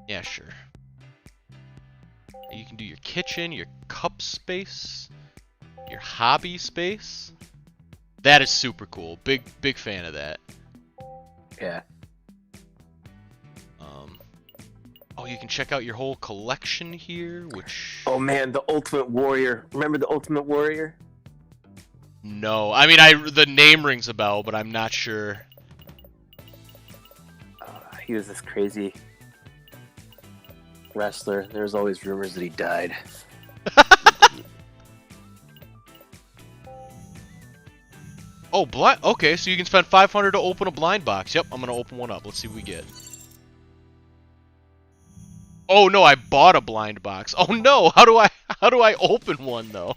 Yeah, sure. You can do your kitchen, your cup space, your hobby space. That is super cool. Big fan of that. Yeah. Oh, you can check out your whole collection here, which... Oh man, the Ultimate Warrior. Remember the Ultimate Warrior? No, I mean, the name rings a bell, but I'm not sure. He was this crazy wrestler. There's always rumors that he died. Oh, blind. Okay, so you can spend 500 to open a blind box. Yep, I'm gonna open one up. Let's see what we get. Oh no, I bought a blind box. Oh no, how do I open one though?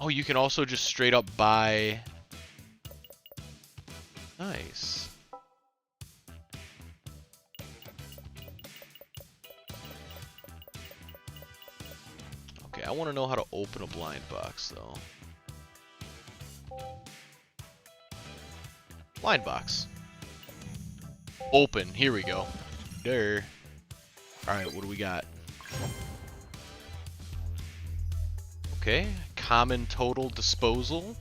Oh, you can also just straight up buy. Nice. Okay, I want to know how to open a blind box though. Blind box. Open. Here we go. There. Alright, what do we got? Okay. Common total disposal.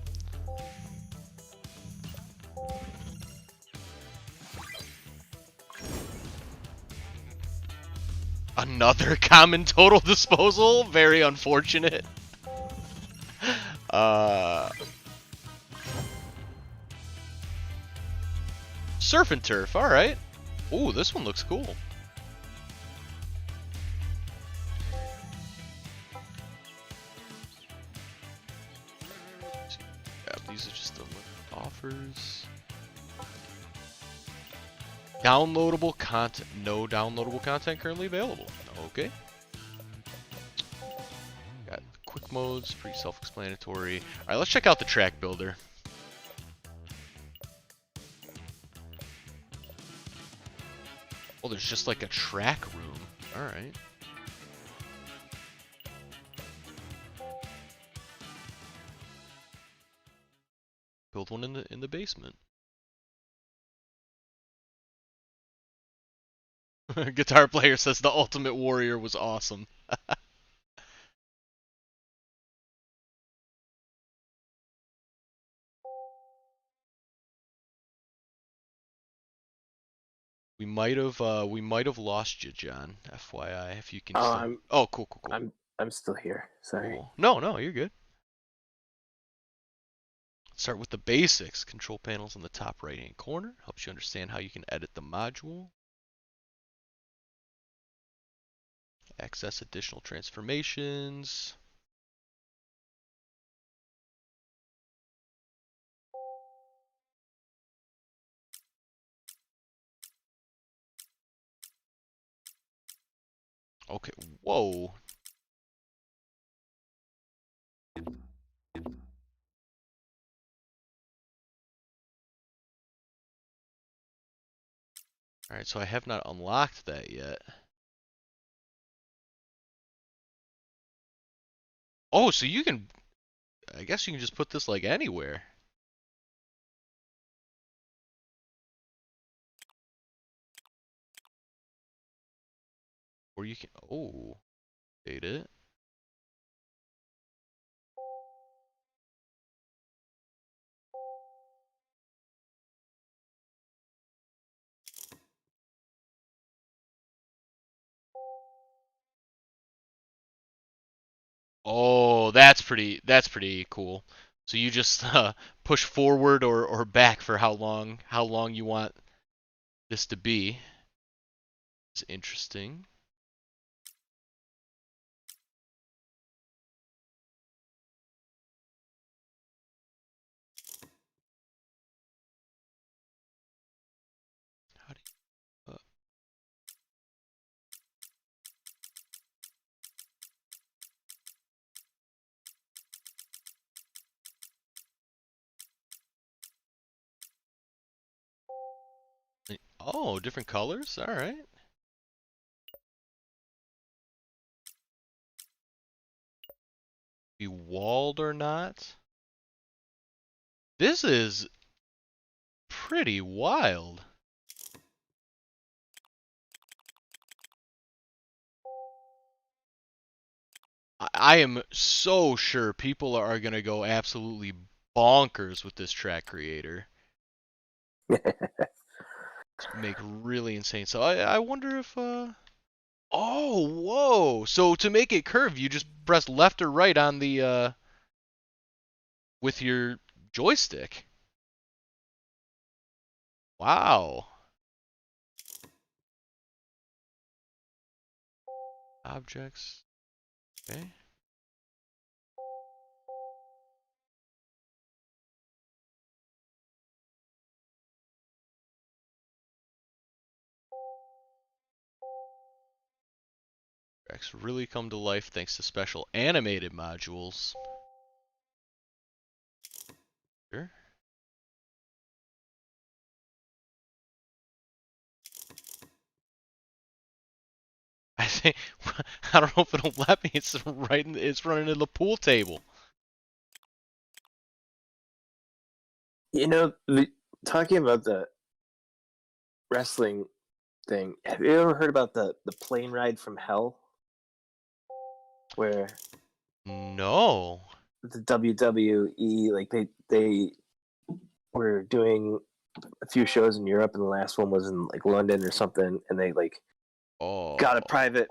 Another common total disposal? Very unfortunate. Surf and turf, alright. Ooh, this one looks cool. Yeah, these are just the offers. Downloadable content. No downloadable content currently available. Okay. Got quick modes, pretty self-explanatory. Alright, let's check out the track builder. Oh, there's just like a track room. Alright. Build one in the basement. Guitar player says the Ultimate Warrior was awesome. We might have lost you, John. FYI, if you can Oh, still. Oh, cool. I'm still here. Sorry. Cool. No, you're good. Start with the basics. Control panels in the top right-hand corner. Helps you understand how you can edit the module. Access additional transformations. Okay, whoa. Alright, so I have not unlocked that yet. Oh, so you can... I guess you can just put this like anywhere. Or you can... Oh, date it. Oh, that's pretty cool. So you just push forward or back for how long you want this to be. It's interesting. Oh, different colors? Alright. Be walled or not? This is pretty wild. I am so sure people are going to go absolutely bonkers with this track creator. Make really insane. So I wonder if oh, whoa. So to make it curve, you just press left or right on the with your joystick. Wow. Objects. Okay. Tracks really come to life thanks to special animated modules. Sure. I think I don't know if it'll let me. It's right. It's running in the pool table. You know, talking about the wrestling thing, have you ever heard about the plane ride from hell? Where No. the WWE, like they were doing a few shows in Europe, and the last one was in like London or something, and they like got a Oh. private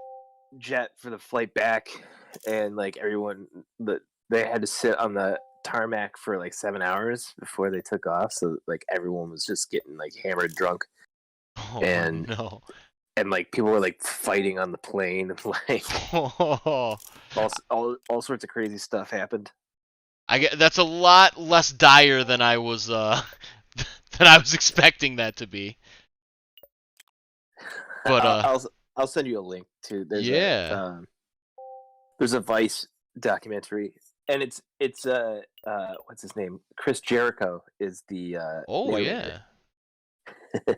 jet for the flight back, and like everyone they had to sit on the tarmac for like 7 hours before they took off, so like everyone was just getting like hammered drunk, Oh and no. like people were like fighting on the plane, like Oh. all sorts of crazy stuff happened. I get that's a lot less dire than I was than I was expecting that to be. But I'll send you a link to. yeah. There's a Vice documentary, and it's what's his name? Chris Jericho is the Oh narrator. yeah.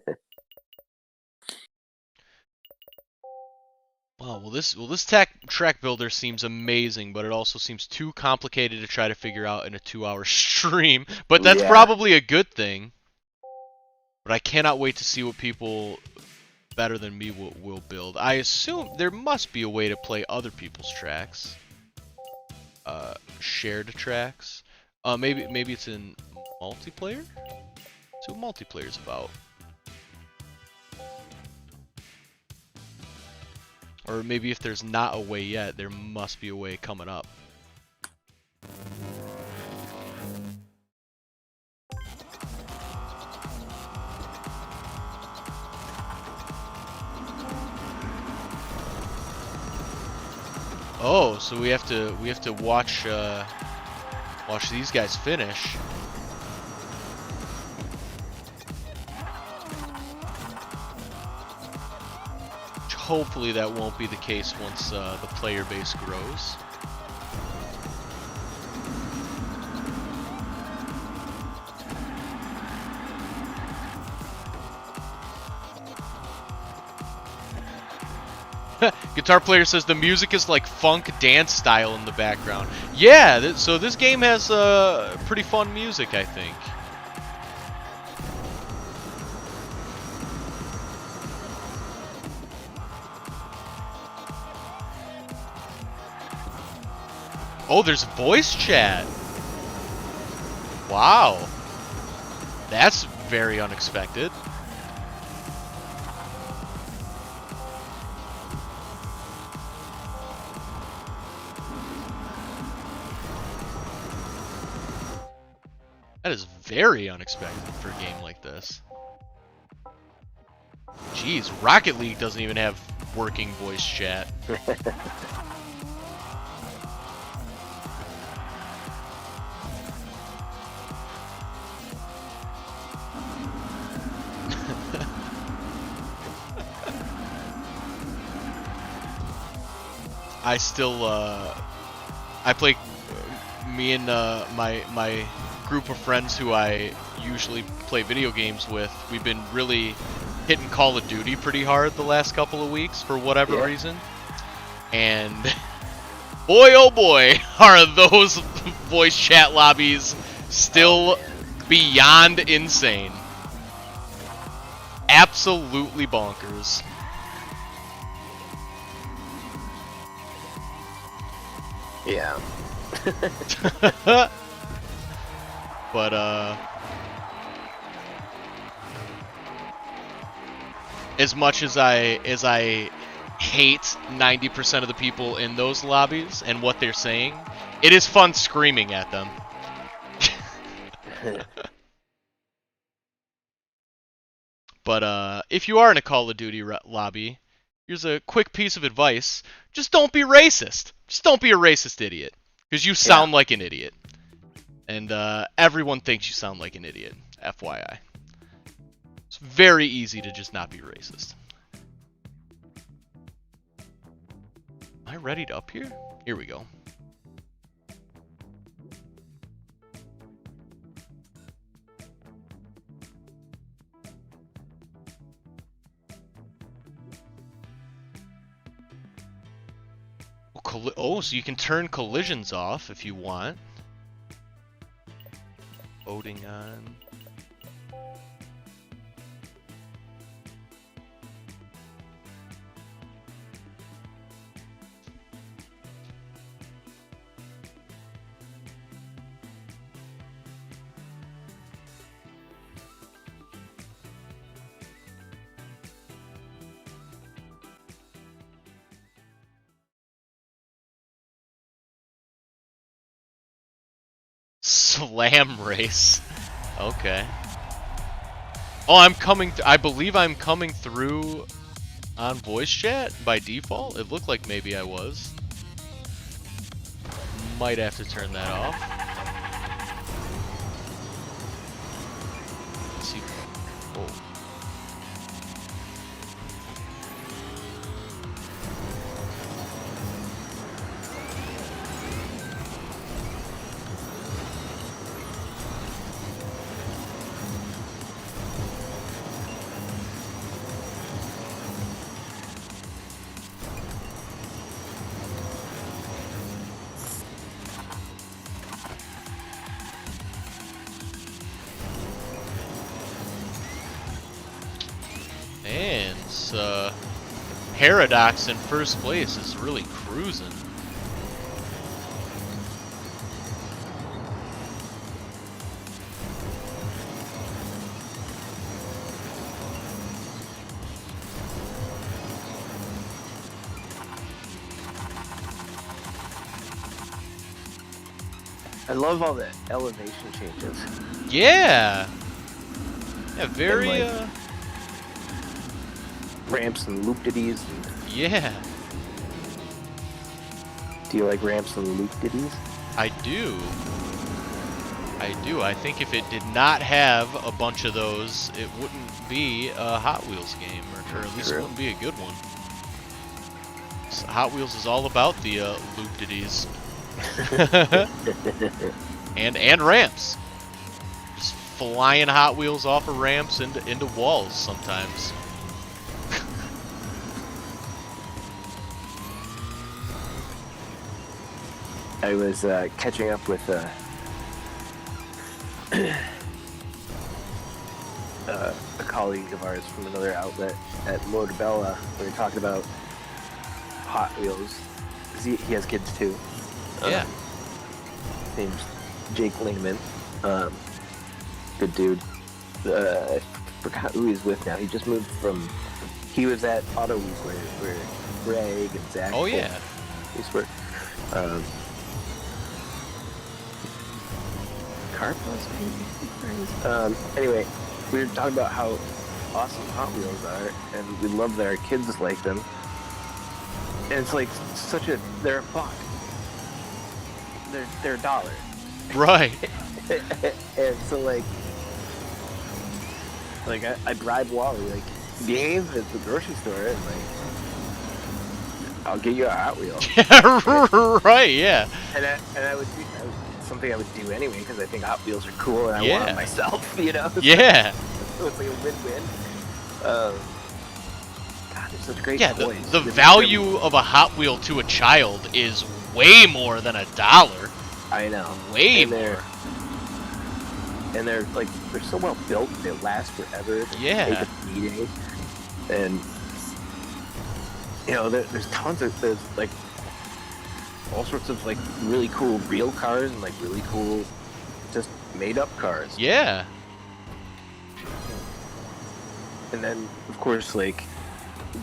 Wow, well this track builder seems amazing, but it also seems too complicated to try to figure out in a 2-hour stream. But that's Yeah, probably a good thing. But I cannot wait to see what people better than me will build. I assume there must be a way to play other people's tracks. Shared tracks. Maybe it's in multiplayer? That's what multiplayer's about. Or maybe if there's not a way yet, there must be a way coming up. Oh, so we have to watch watch these guys finish. Hopefully that won't be the case once the player base grows. Guitar player says the music is like funk dance style in the background. Yeah, so this game has pretty fun music, I think. Oh, there's voice chat. Wow. That's very unexpected. That is very unexpected for a game like this. Jeez, Rocket League doesn't even have working voice chat. I still, I play, me and my group of friends who I usually play video games with, we've been really hitting Call of Duty pretty hard the last couple of weeks for whatever reason. And boy, oh boy, are those voice chat lobbies still beyond insane. Absolutely bonkers. Yeah. But as much as I hate 90% of the people in those lobbies and what they're saying, it is fun screaming at them. But if you are in a Call of Duty lobby, here's a quick piece of advice. Just don't be racist. Just don't be a racist idiot. Because you sound like an idiot. And everyone thinks you sound like an idiot. FYI. It's very easy to just not be racist. Am I ready to up here? Here we go. Oh, so you can turn collisions off if you want. Voting on. Slam race. Okay. Oh, I believe I'm coming through on voice chat by default. It looked like maybe I was. Might have to turn that off. Let's see. Oh. And Paradox in first place is really cruising. I love all the elevation changes. Yeah. Yeah, very And, ramps and loop-de-dees. Yeah. Do you like ramps and loop-de-dees? I do. I think if it did not have a bunch of those, it wouldn't be a Hot Wheels game, or at least it wouldn't be a good one. So Hot Wheels is all about the loop-de-dees. and ramps. Just flying Hot Wheels off of ramps into walls sometimes. I was catching up with a colleague of ours from another outlet at Motorbella. We were talking about Hot Wheels. He has kids too. Yeah. His name's Jake Lehman. Good dude. I forgot who he's with now. He just moved from. He was at Auto Week where Greg and Zach. Oh yeah. Used to work. Kart was anyway, we were talking about how awesome Hot Wheels are, and we love that our kids like them. And it's like they're $1. They're $1. Right. And so like I bribe Wally, like, behave at the grocery store, and like, I'll get you a Hot Wheel. Right, yeah. And I would do something I would do anyway, because I think Hot Wheels are cool and I want them myself, you know? Yeah. So it's like a win-win. God, they're such great Yeah, toys. the value of a Hot Wheel to a child is way more than $1. I know. Way And more. they're like they're so well built. They last forever. They Yeah. take a beating, and you know there's tons of like all sorts of like really cool real cars and like really cool just made up cars. Yeah. And then of course like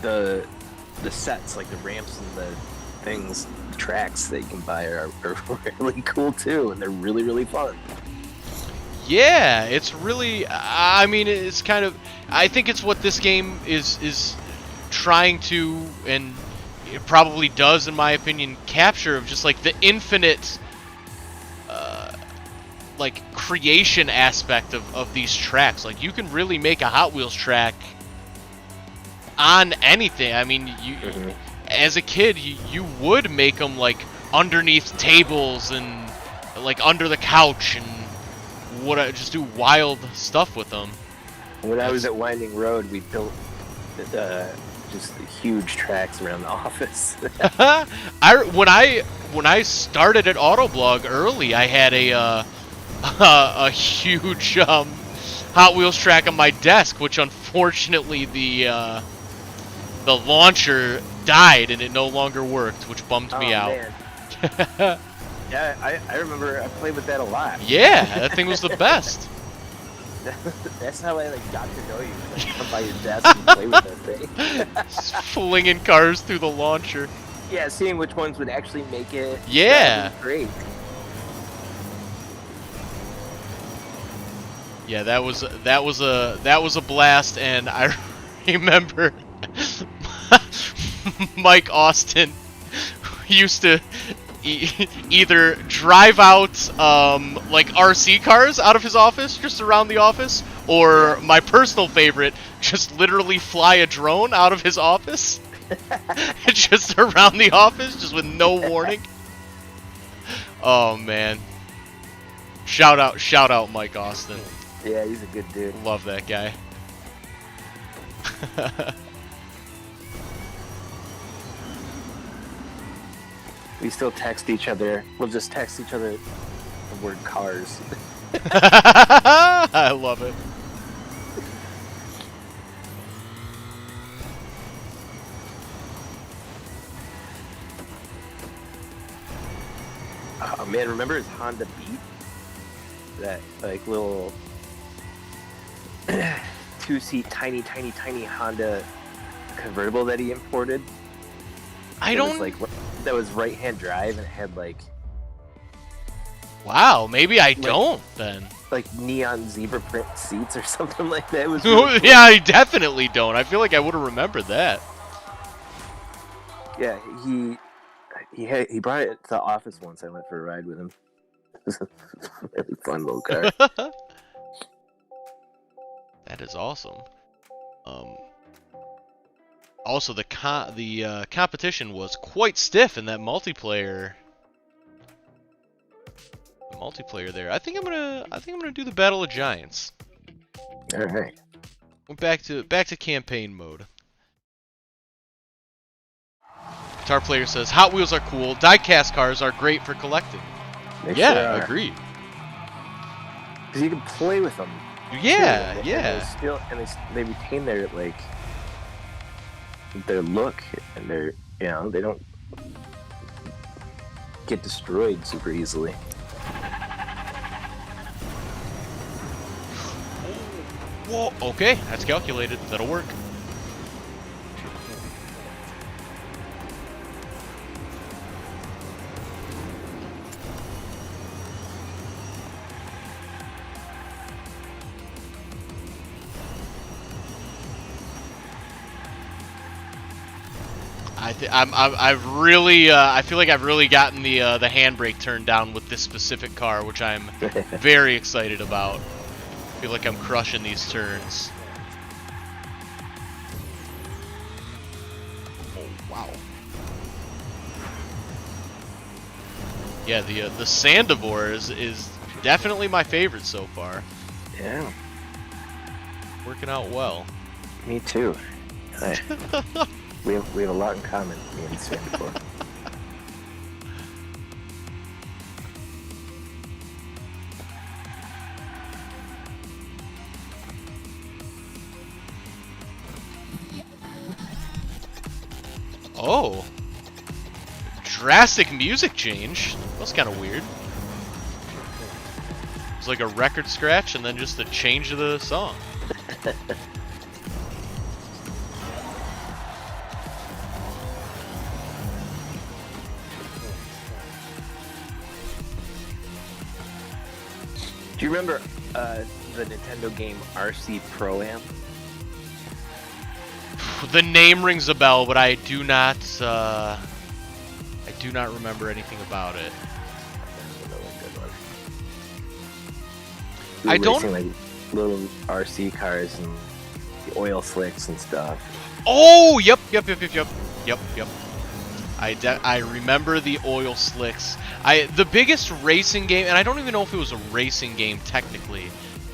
the sets, like the ramps and the things, tracks that you can buy are really cool too, and they're really fun. Yeah, it's really, I mean, it's kind of, I think it's what this game is trying to, and it probably does, in my opinion, capture of just like the infinite like creation aspect of these tracks. Like you can really make a Hot Wheels track on anything. I mean, you as a kid, you would make them like underneath tables and like under the couch and just do wild stuff with them. When I was at Winding Road, we built just huge tracks around the office. When I started at Autoblog early, I had a huge Hot Wheels track on my desk, which unfortunately the launcher died and it no longer worked, which bummed me out. Man. Yeah, I remember I played with that a lot. Yeah, that thing was the best. That's how I like got to know you. Like, come by your desk and play with that thing. Just flinging cars through the launcher. Yeah, seeing which ones would actually make it. Yeah. That was great. Yeah, that was a blast, and I remember Mike Austin used to either drive out like RC cars out of his office, just around the office, or my personal favorite, just literally fly a drone out of his office, just around the office, just with no warning. Oh man! Shout out, Mike Austin. Yeah, he's a good dude. Love that guy. We still text each other. We'll just text each other the word cars. I love it. Oh man, remember his Honda Beat? That like little two-seat tiny Honda convertible that he imported. That was right-hand drive and it had like. Wow, maybe I don't then. Like neon zebra print seats or something like that. It was really cool. Yeah, I definitely don't. I feel like I would have remembered that. Yeah, he brought it to the office once. I went for a ride with him. It was a really fun little car. That is awesome. Also, the competition was quite stiff in that multiplayer. There. I think I'm gonna do the Battle of Giants. All right. Went back to campaign mode. Guitar Player says Hot Wheels are cool. Diecast cars are great for collecting. They Yeah, sure are. agreed. Because you can play with them. Yeah, too, yeah. And they retain their like their look, and their they don't get destroyed super easily. Whoa, okay, that's calculated. That'll work. I feel like I've really gotten the handbrake turned down with this specific car, which I'm very excited about. I feel like I'm crushing these turns. Oh wow! Yeah, the Sandivore is definitely my favorite so far. Yeah, working out well. Me too. Hi. We have a lot in common, me and Sandport. Oh. Drastic music change. That's kind of weird. It's like a record scratch and then just a change of the song. Do you remember the Nintendo game RC Pro-Am? The name rings a bell, but I do not remember anything about it. That's a really good one. I don't. Racing, like little RC cars and the oil slicks and stuff. Oh, yep. I remember the oil slicks. The biggest racing game, and I don't even know if it was a racing game technically,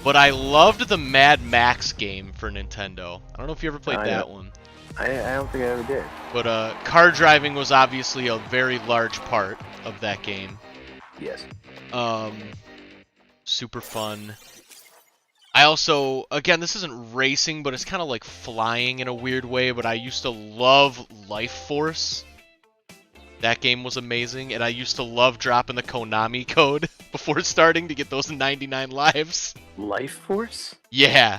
but I loved the Mad Max game for Nintendo. I don't know if you ever played that one. I don't think I ever did. But car driving was obviously a very large part of that game. Yes. Super fun. I also, again, this isn't racing, but it's kind of like flying in a weird way, but I used to love Life Force. That game was amazing, and I used to love dropping the Konami code before starting to get those 99 lives. Life Force? Yeah.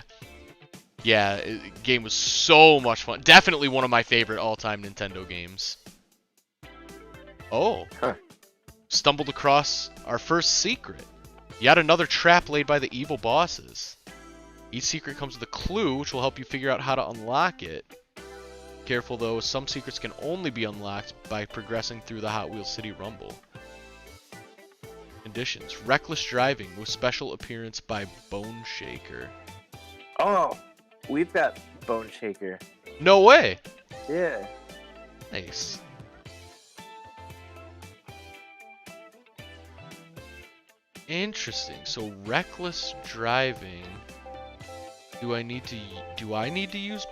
Yeah, game was so much fun. Definitely one of my favorite all-time Nintendo games. Oh. Huh. Stumbled across our first secret. Yet another trap laid by the evil bosses. Each secret comes with a clue, which will help you figure out how to unlock it. Careful though, some secrets can only be unlocked by progressing through the Hot Wheels City Rumble. Conditions. Reckless driving with special appearance by Bone Shaker. Oh, we've got Bone Shaker. No way! Yeah. Nice. Interesting. So reckless driving. Do I need to use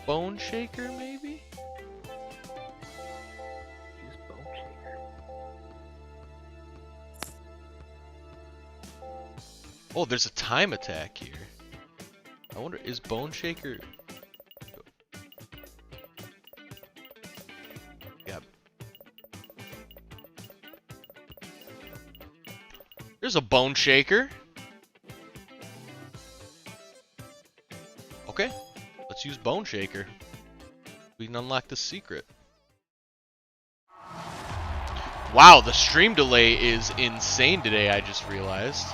Bone Shaker maybe? Use Bone Shaker. Oh, there's a time attack here. I wonder, is Bone Shaker... Yep. There's a Bone Shaker. Okay, let's use Bone Shaker. We can unlock the secret. Wow, the stream delay is insane today, I just realized.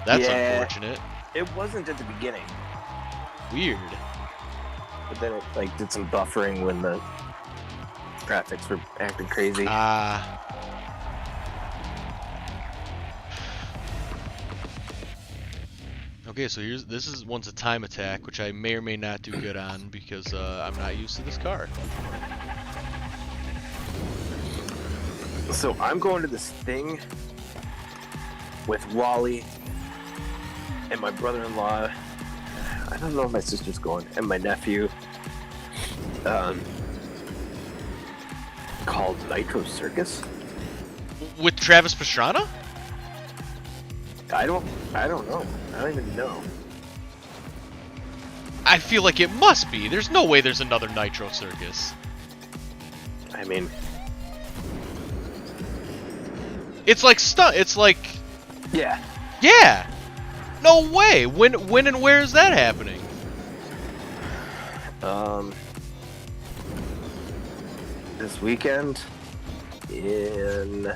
That's unfortunate. It wasn't at the beginning. Weird. But then it like did some buffering when the graphics were acting crazy. Okay, so this one's a time attack, which I may or may not do good on because I'm not used to this car. So I'm going to this thing with Wally and my brother-in-law. I don't know if my sister's going, and my nephew. Called Nitro Circus. With Travis Pastrana? I don't know. I don't even know. I feel like it must be. There's no way there's another Nitro Circus. I mean, it's like It's like, yeah. yeah. No way. When and where is that happening? This weekend in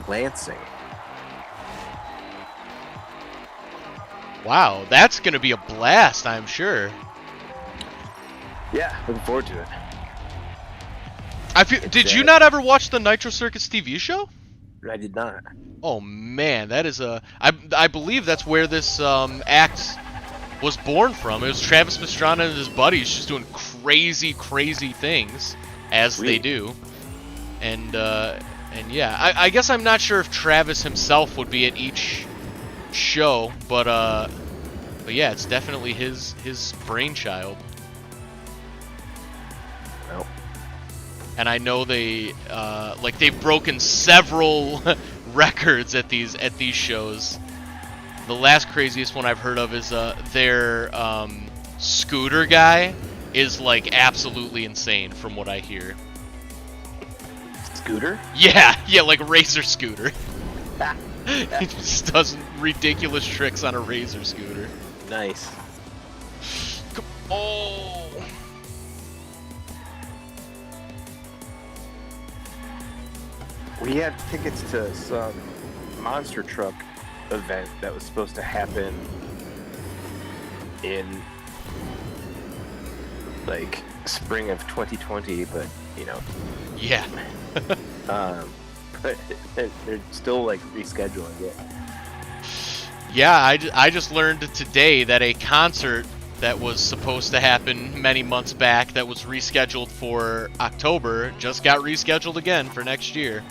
Lansing. Wow, that's gonna be a blast, I'm sure. Yeah, looking forward to it. Did you not ever watch the Nitro Circus TV show? I did not. Oh man, that is I believe that's where this act was born from. It was Travis Pastrana and his buddies just doing crazy things as they do, and yeah, I guess I'm not sure if Travis himself would be at each show, but But yeah, it's definitely his brainchild. Well, And I know they've broken several records at these shows. The last craziest one I've heard of is their scooter guy is like absolutely insane from what I hear. scooter? Yeah, like Razor scooter. Ah, He just does ridiculous tricks on a Razor scooter. nice. Oh. We had tickets to some monster truck event that was supposed to happen in like spring of 2020, but you know, Yeah. but they're still like rescheduling it. Yeah, I just learned today that a concert that was supposed to happen many months back that was rescheduled for October just got rescheduled again for next year.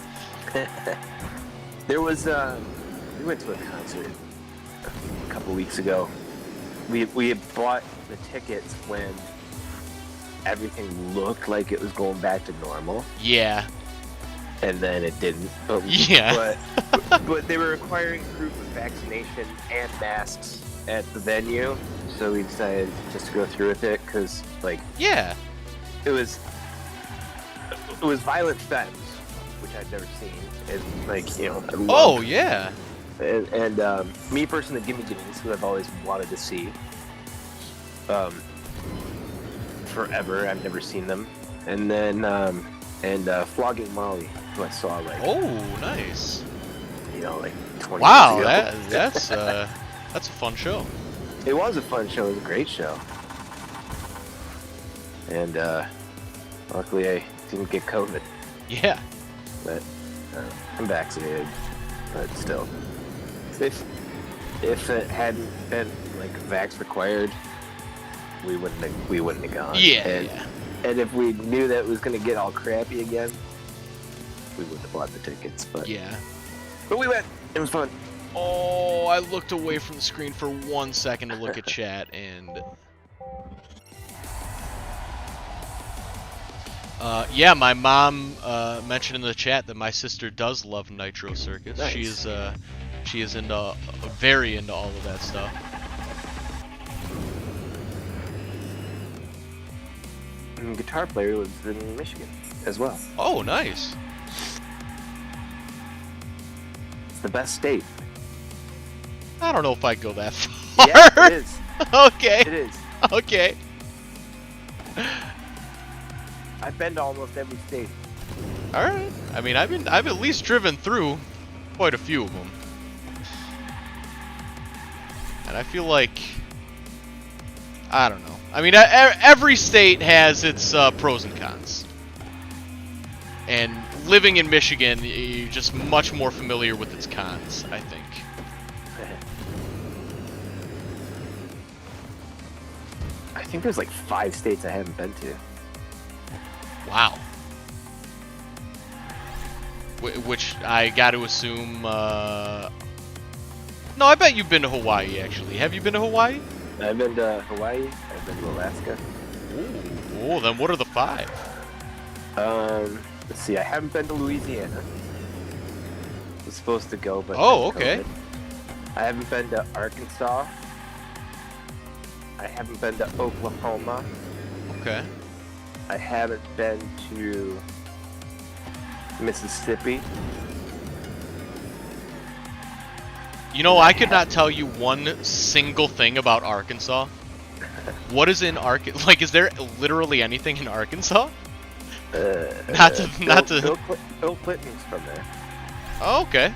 There was we went to a concert a couple weeks ago. We had bought the tickets when everything looked like it was going back to normal, Yeah. and then it didn't. But, Yeah. but they were requiring proof of vaccination and masks at the venue, so we decided just to go through with it because, like, Yeah. it was Violent Femmes, which I'd never seen, and like, you know, I love, Oh, yeah. and Me First and the Gimme Gimmes, who I've always wanted to see, forever. I've never seen them, and then Flogging Molly, who I saw like, Oh, nice. you know, like 20 Wow, years ago. that's a fun show. It was a fun show. It was a great show, and luckily I didn't get COVID, Yeah. but I'm vaccinated. But still, if it hadn't been like vax required, we wouldn't have gone. Yeah. And, Yeah. and if we knew that it was gonna get all crappy again, we wouldn't have bought the tickets. But Yeah. but we went. It was fun. Oh, I looked away from the screen for 1 second to look at chat, and yeah, my mom mentioned in the chat that my sister does love Nitro Circus. Nice. She is into very into all of that stuff. And guitar player lives in Michigan as well. Oh, nice. It's the best state. I don't know if I'd go that far. Yeah, it is. Okay. It is. Okay. I've been to almost every state. All right. I mean, I've at least driven through quite a few of them, and I feel like I don't know. I mean, every state has its pros and cons, and living in Michigan, you're just much more familiar with its cons, I think. I think there's like 5 states I haven't been to. Wow. Which I got to assume. No, I bet you've been to Hawaii. Actually, have you been to Hawaii? I've been to Hawaii. I've been to Alaska. Ooh. Oh, then what are the 5? Let's see. I haven't been to Louisiana. Was supposed to go, but Oh, then okay. COVID. I haven't been to Arkansas. I haven't been to Oklahoma. Okay. I haven't been to Mississippi. You know, I could not tell you one single thing about Arkansas. What is in Arkansas? Like, is there literally anything in Arkansas? Not to. Bill Clinton's from there. Oh, okay.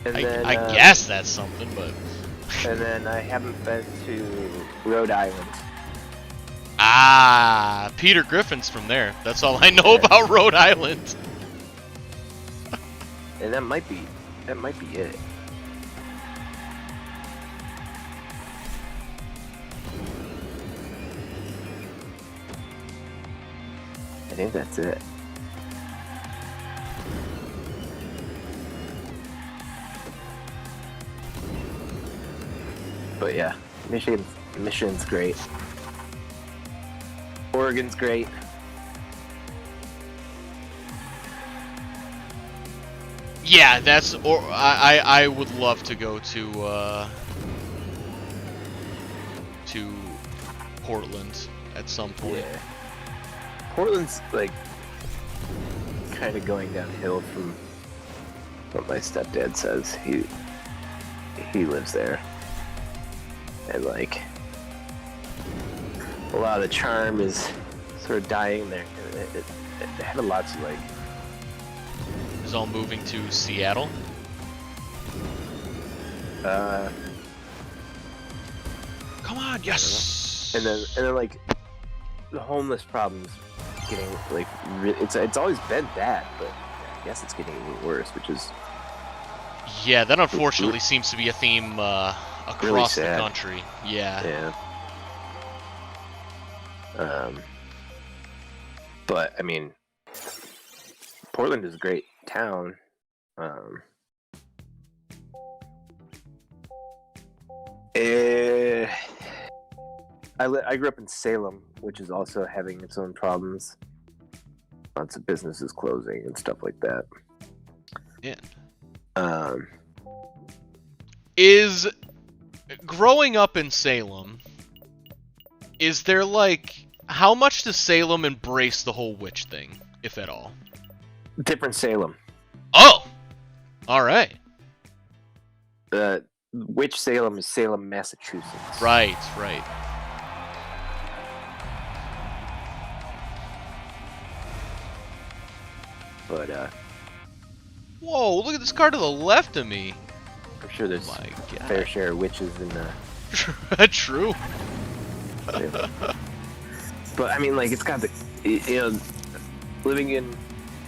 And I then, guess that's something, but. And then I haven't been to Rhode Island. Ah, Peter Griffin's from there. That's all I know Yeah. about Rhode Island. And that might be it. I think that's it. But yeah, Michigan's great. Oregon's great. Yeah, or I would love to go to Portland at some point. Yeah. Portland's like kind of going downhill from what my stepdad says. He lives there, and like a lot of the charm is sort of dying there. It had lots of like. Is all moving to Seattle? Come on, yes. And then like the homeless problem's getting like it's always been bad, but I guess it's getting even worse, which is. Yeah, that unfortunately seems to be a theme across really the country. Yeah. Yeah. But I mean, Portland is a great town. I grew up in Salem, which is also having its own problems. Lots of businesses closing and stuff like that. Yeah. Is growing up in Salem, is there like, how much does Salem embrace the whole witch thing, if at all? different Salem. Oh! Alright. Which Salem is Salem, Massachusetts. Right. But, whoa, look at this car to the left of me. I'm sure there's My a God. fair share of witches in True. But, I mean, like, it's got the, living in,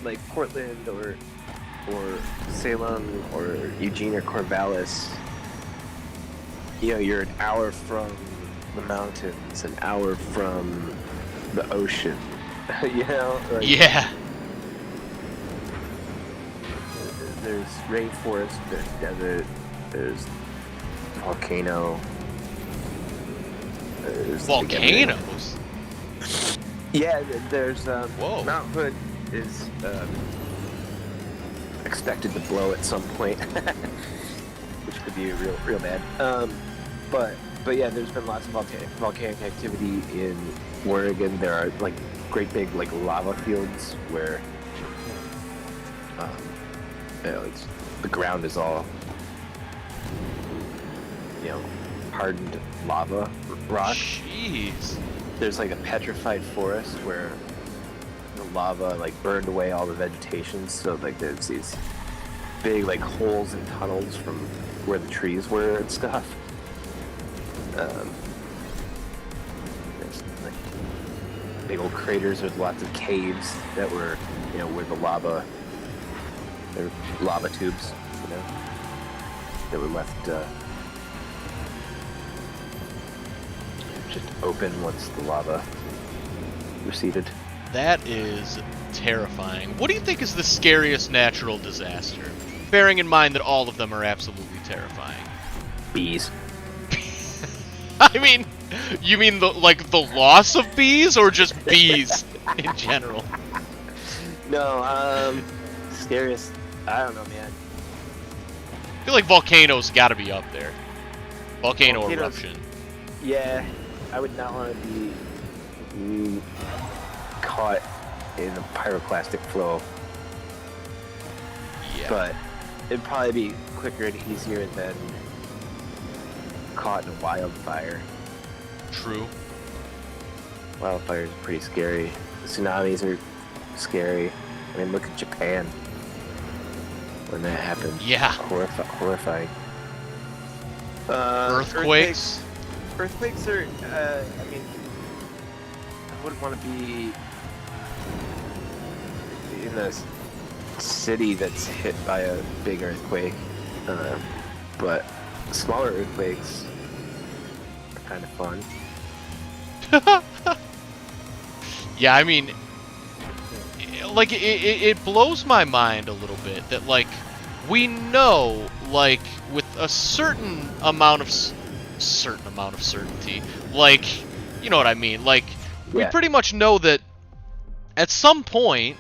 like, Portland or Salem or Eugene or Corvallis, you're an hour from the mountains, an hour from the ocean, like, Yeah. There's rainforest, there's desert, there's volcano. Volcanoes? Yeah, there's Whoa. Mount Hood is expected to blow at some point, which could be real bad. But yeah, there's been lots of volcanic activity in Oregon. There are like great big like lava fields where the ground is all hardened lava rock. Jeez. There's like a petrified forest where the lava like burned away all the vegetation, so like there's these big like holes and tunnels from where the trees were and stuff. There's like big old craters with lots of caves that were where the lava, they're lava tubes, that were left just open once the lava receded. That is terrifying. What do you think is the scariest natural disaster? Bearing in mind that all of them are absolutely terrifying. Bees. I mean, you mean the loss of bees, or just bees in general? No, scariest. I don't know, man. I feel like volcanoes got to be up there. Volcano eruption. Yeah, I would not want to be caught in a pyroclastic flow. Yeah. But it'd probably be quicker and easier than caught in a wildfire. True. Wildfires are pretty scary. Tsunamis are scary. I mean, look at Japan when that happened. Yeah. Horrifying. Earthquakes? Earthquakes are, I mean, I wouldn't want to be in a city that's hit by a big earthquake, but smaller earthquakes are kind of fun. Yeah, I mean, like, it blows my mind a little bit that, like, we know, like, with a certain amount of certain amount of certainty. Like, you know what I mean? Like, we Yeah. pretty much know that at some point,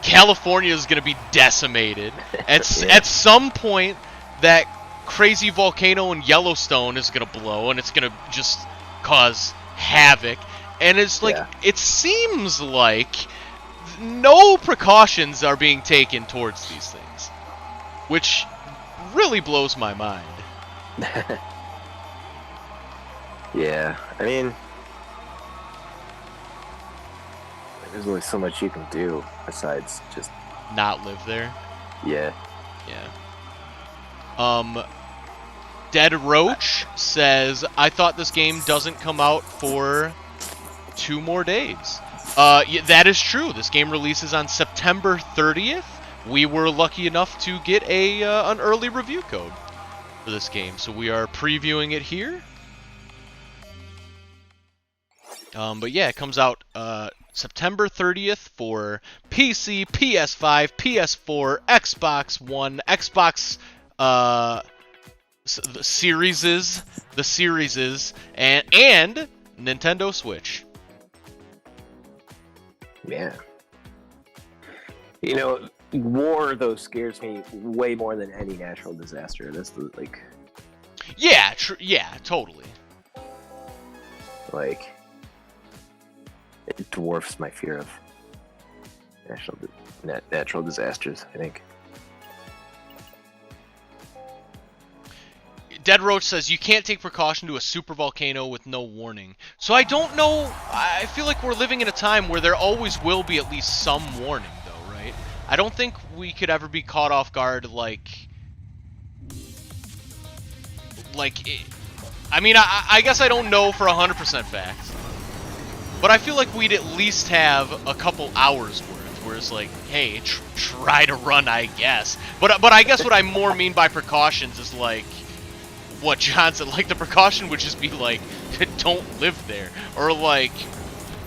California is going to be decimated. At some point, that crazy volcano in Yellowstone is going to blow, and it's going to just cause havoc. And it's like, it seems like no precautions are being taken towards these things, which really blows my mind. Yeah, I mean, there's only so much you can do besides just not live there. Yeah. Dead Roach says, I thought this game doesn't come out for 2 more days. Yeah, that is true. This game releases on September 30th. We were lucky enough to get an early review code for this game, so we are previewing it here. But yeah, it comes out September 30th for PC, PS5, PS4, Xbox One, Xbox the Series, and Nintendo Switch. Yeah. You know, war though scares me way more than any natural disaster. That's the like. Yeah, yeah, totally. Like, it dwarfs my fear of natural disasters, I think. Dead Roach says, you can't take precaution to a super volcano with no warning. So I don't know, I feel like we're living in a time where there always will be at least some warning, though, right? I don't think we could ever be caught off guard I mean, I guess I don't know for 100% fact. But I feel like we'd at least have a couple hours worth, where it's like, hey, try to run, I guess. But I guess what I more mean by precautions is like what John said. Like, the precaution would just be like, don't live there, or like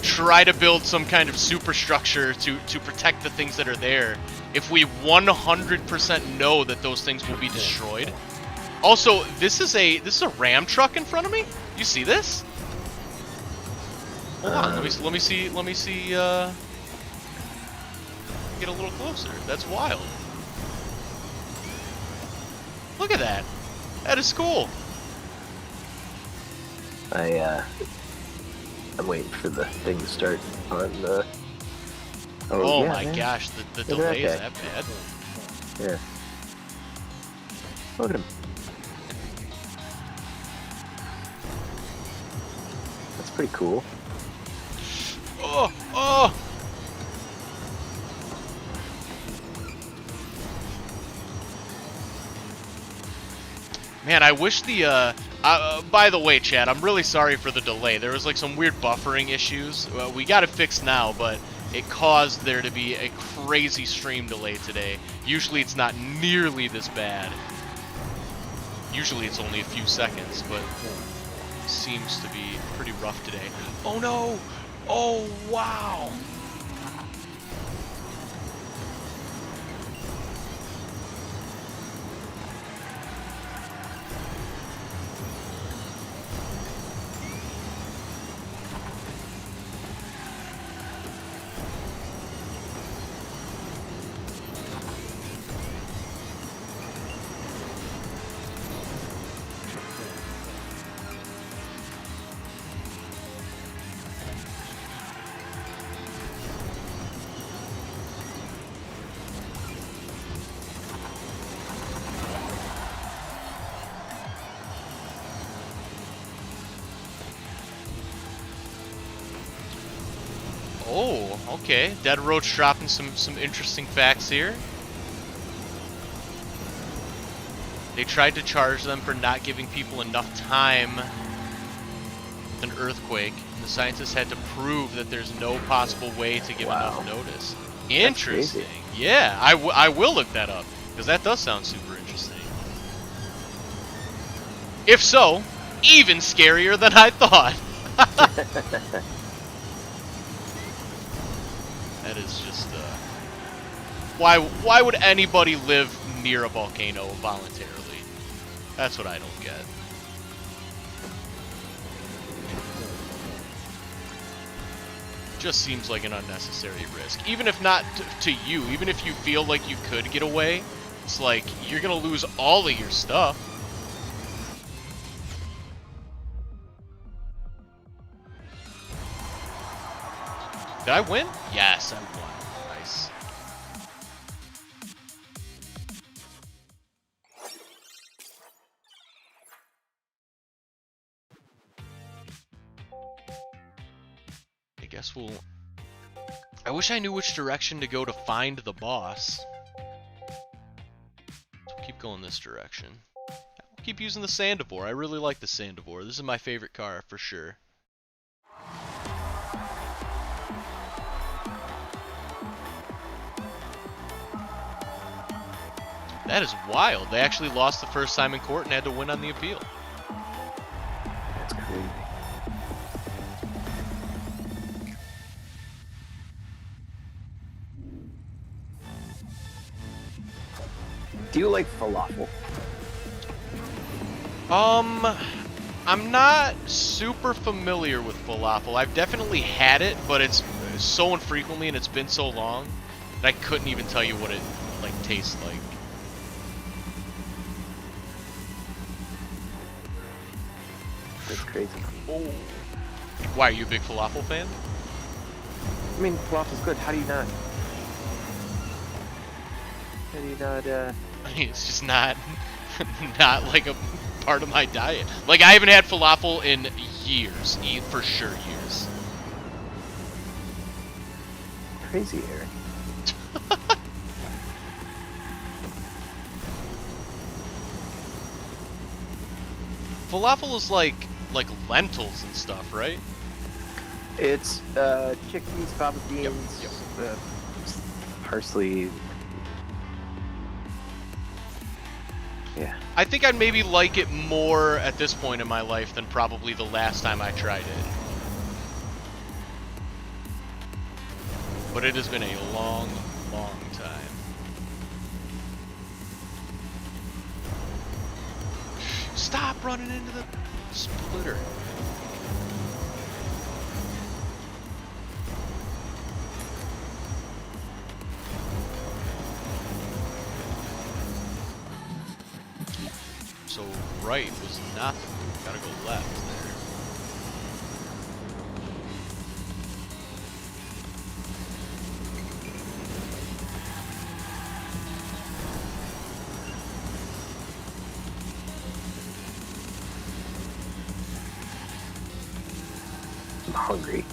try to build some kind of superstructure to protect the things that are there. If we 100% know that those things will be destroyed. Also, this is a Ram truck in front of me. You see this? Hold on, let me see, get a little closer. That's wild. Look at that. That is cool. I'm waiting for the thing to start on the... Oh yeah, my gosh, the delay is that bad? Yeah. Look at him. That's pretty cool. Oh! Man, I wish the, by the way, chat, I'm really sorry for the delay. There was like some weird buffering issues. We got it fixed now, but it caused there to be a crazy stream delay today. Usually it's not nearly this bad. Usually it's only a few seconds, but it seems to be pretty rough today. Oh no! Oh, wow! Oh, okay. Dead Roach dropping some interesting facts here. They tried to charge them for not giving people enough time with an earthquake, and the scientists had to prove that there's no possible way to give enough notice. Interesting. Yeah, I will look that up, because that does sound super interesting. If so, even scarier than I thought. That is just, why would anybody live near a volcano voluntarily? That's what I don't get. just seems like an unnecessary risk. Even if not to you, even if you feel like you could get away, it's like you're gonna lose all of your stuff. Did I win? Yes, I won. Nice. I guess we'll... I wish I knew which direction to go to find the boss. So we'll keep going this direction. I'll keep using the Sandivore. I really like the Sandivore. This is my favorite car for sure. That is wild. They actually lost the first time in court and had to win on the appeal. That's crazy. Do you like falafel? I'm not super familiar with falafel. I've definitely had it, but it's so infrequently and it's been so long that I couldn't even tell you what it like tastes like. That's crazy. Oh. Why, are you a big falafel fan? I mean, falafel's good. How do you not? I mean, it's just not like a part of my diet. Like, I haven't had falafel in years, for sure years. Crazy, Eric. Falafel is like lentils and stuff, right? It's chickpeas, fava beans, Yep. Parsley. Yeah. I think I'd maybe like it more at this point in my life than probably the last time I tried it. But it has been a long, long time. Stop running into the splitter. So right was nothing. Gotta go left there. I'm hungry.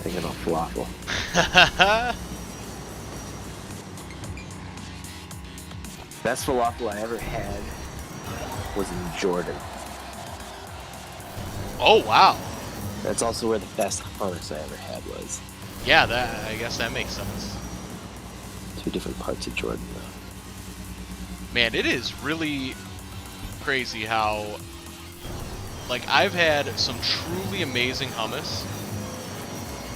Thinking about falafel. Best falafel I ever had was in Jordan. Oh wow. That's also where the best hummus I ever had was. Yeah, I guess that makes sense. Two different parts of Jordan, though. Man, it is really crazy how, like, I've had some truly amazing hummus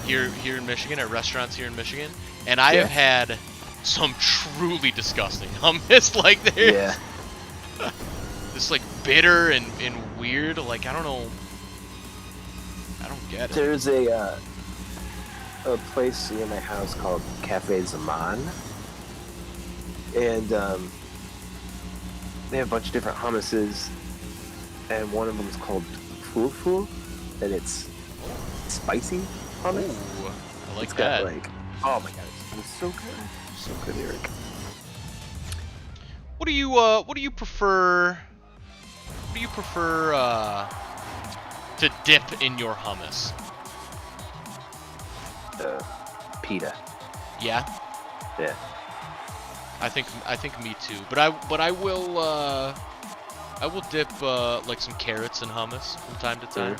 here in Michigan, at restaurants here in Michigan, and I have had some truly disgusting hummus. Like, there's this like bitter and weird. Like, I don't know. I don't get it. There's a place near my house called Cafe Zaman, and they have a bunch of different hummuses, and one of them is called fufu, and it's spicy hummus. Ooh, I like it's that. got like, oh my god, it's so good, so good, Eric. What do you prefer? What do you prefer to dip in your hummus? Pita. Yeah. Yeah. I think me too. But I will dip like some carrots in hummus from time to time.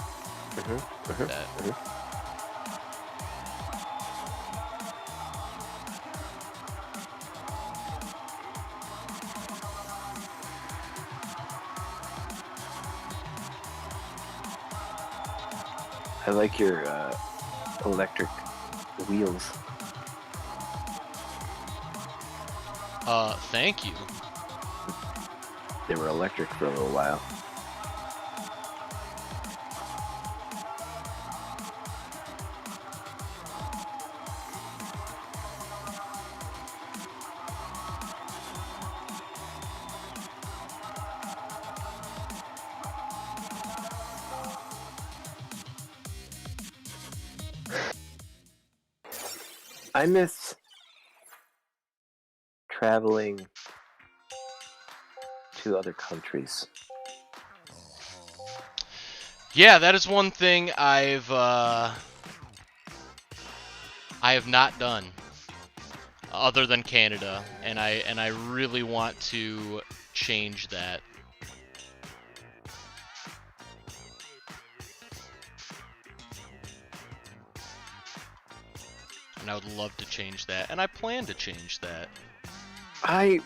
I like your electric wheels. Thank you. They were electric for a little while. I miss traveling to other countries. Yeah, that is one thing I have not done other than Canada, and I really want to change that. And I would love to change that, and I plan to change that. I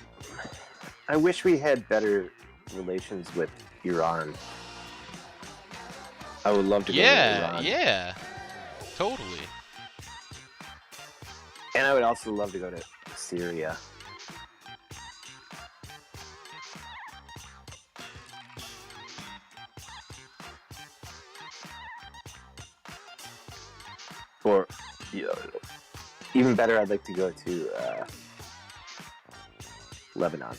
wish we had better relations with Iran. I would love to go to Iran. Yeah, totally. And I would also love to go to Syria. Or, even better, I'd like to go to Lebanon.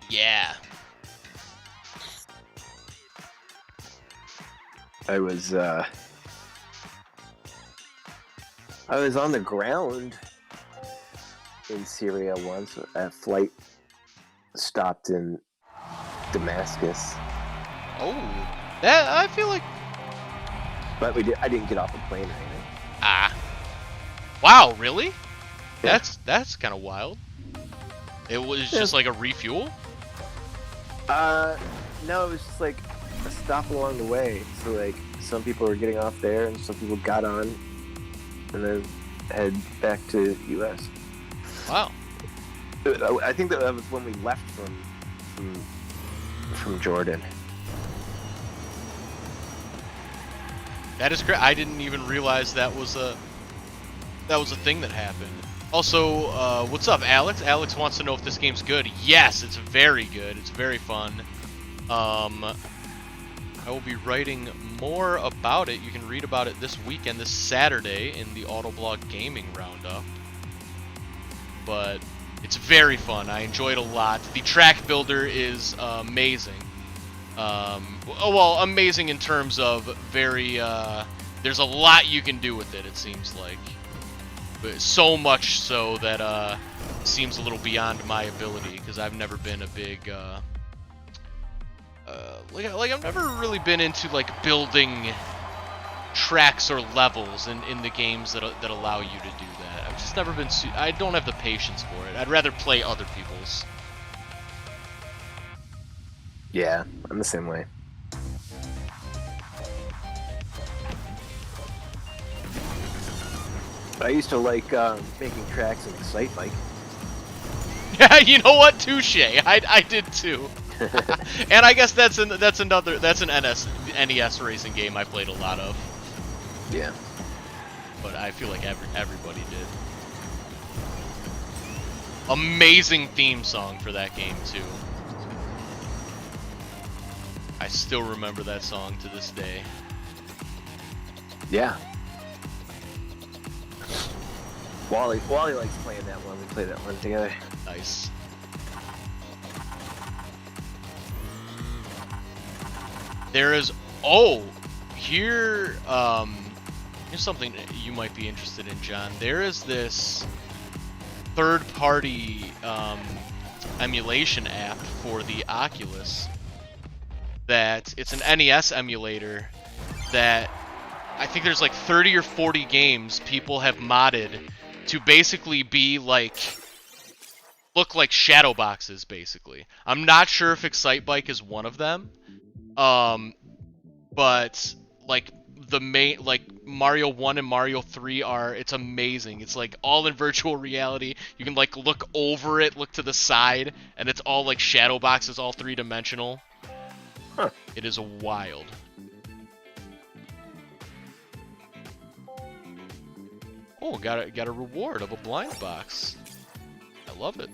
Yeah. I was on the ground in Syria once. A flight stopped in Damascus. Oh, that I feel like. But I didn't get off the plane or anything. Ah. Wow, really? Yeah. That's kind of wild. It was just like a refuel? No, it was just like a stop along the way. So like some people were getting off there and some people got on and then head back to US. Wow. I think that was when we left from Jordan. That is great. I didn't even realize that was a thing that happened. Also, what's up, Alex? Alex wants to know if this game's good. Yes, it's very good. It's very fun. I will be writing more about it. You can read about it this weekend, this Saturday, in the Autoblog Gaming Roundup. But it's very fun. I enjoy it a lot. The track builder is amazing. Well, amazing in terms of very, there's a lot you can do with it, it seems like. But so much so that, it seems a little beyond my ability, because I've never been a big, like I've never really been into, like, building tracks or levels in the games that allow you to do that. I've just never been, I don't have the patience for it. I'd rather play other people's. Yeah, I'm the same way. I used to like making tracks in Excitebike. Yeah, you know what? Touche. I did too. And I guess that's an NES racing game I played a lot of. Yeah. But I feel like everybody did. Amazing theme song for that game too. I still remember that song to this day. Yeah. Wally likes playing that one. We play that one together. Nice. There is here's something you might be interested in, John. There is this third-party emulation app for the Oculus that it's an NES emulator that I think there's like 30 or 40 games people have modded to basically be like, look like shadow boxes, basically. I'm not sure if Excitebike is one of them, but like the main, like Mario 1 and Mario 3 it's amazing. It's like all in virtual reality. You can like look over it, look to the side, and it's all like shadow boxes, all three-dimensional. Huh. It is wild. Oh, got a reward of a blind box. I love it.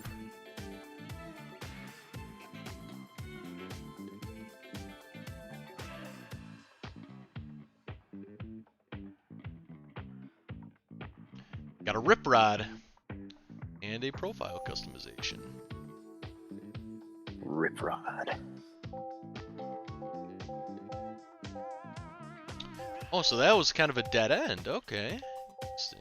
Got a rip rod and a profile customization. Rip rod. Oh, so that was kind of a dead end. Okay. Interesting.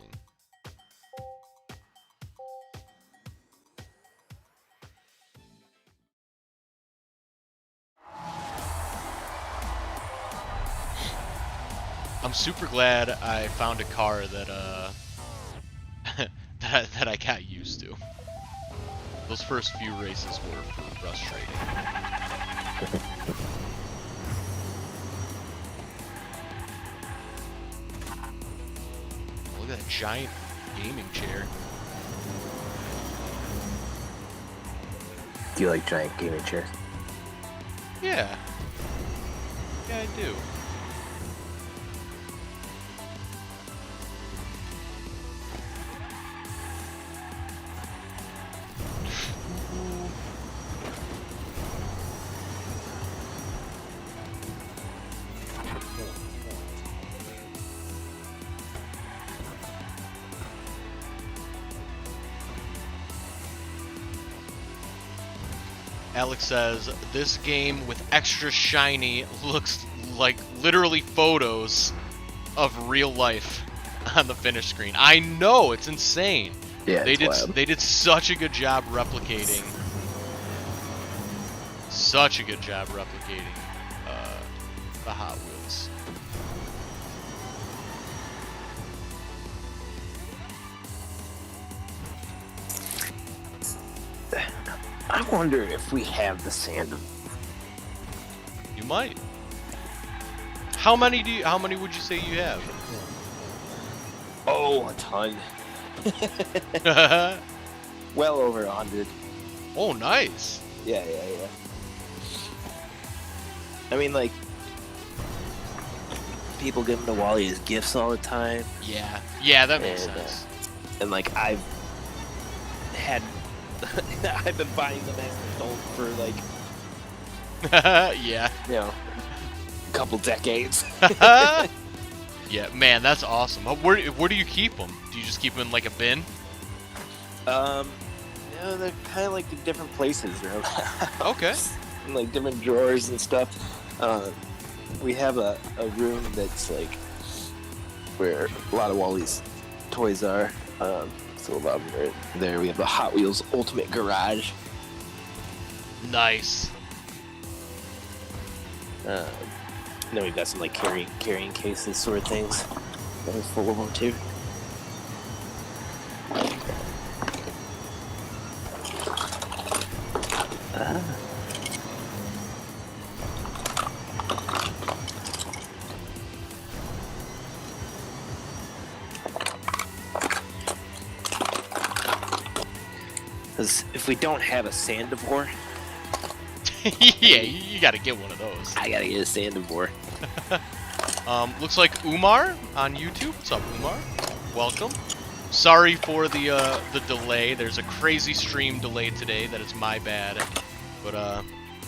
I'm super glad I found a car that that I got used to. Those first few races were frustrating. Look at that giant gaming chair. Do you like giant gaming chairs? Yeah. Yeah, I do. Alex says, this game with extra shiny looks like literally photos of real life on the finish screen. I know, it's insane. Yeah, they wild. did such a good job replicating. Such a good job replicating the Hot Wheels. I wonder if we have the sand. You might. How many would you say you have? Oh, a ton. Well over 100. Oh, nice. Yeah. I mean, like, people give them to Wally as gifts all the time. Yeah, that makes sense. And like, I've been buying them as an adult for like, yeah. a couple decades. Yeah, man, that's awesome. Where do you keep them? Do you just keep them in like a bin? They're kind of like in different places, Okay. In like different drawers and stuff. We have a room that's like where a lot of Wally's toys are. So a lot of them are there. We have the Hot Wheels Ultimate Garage. Nice. Then we've got some like carrying cases sort of things that are full of them too. Because if we don't have a Sandivore, Yeah, you gotta get one of those. I gotta get a Sandivore. Looks like Umar on YouTube. What's up, Umar? Welcome. Sorry for the delay. There's a crazy stream delay today. That is my bad. But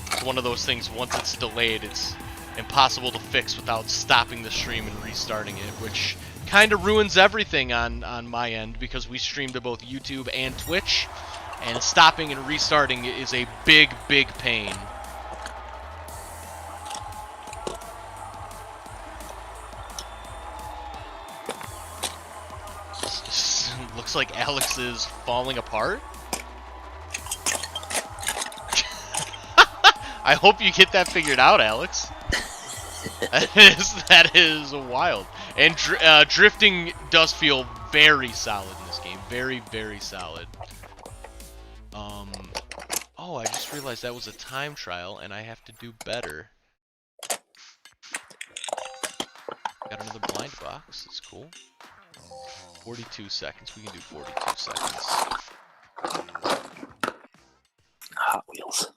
it's one of those things. Once it's delayed, it's impossible to fix without stopping the stream and restarting it, which kind of ruins everything on my end because we stream to both YouTube and Twitch, and stopping and restarting is a big pain. Looks like Alex is falling apart. I hope you get that figured out, Alex. That is wild. And drifting does feel very solid in this game. Very solid. Oh, I just realized that was a time trial, and I have to do better. Got another blind box. That's cool. 42 seconds. We can do 42 seconds. Hot Wheels.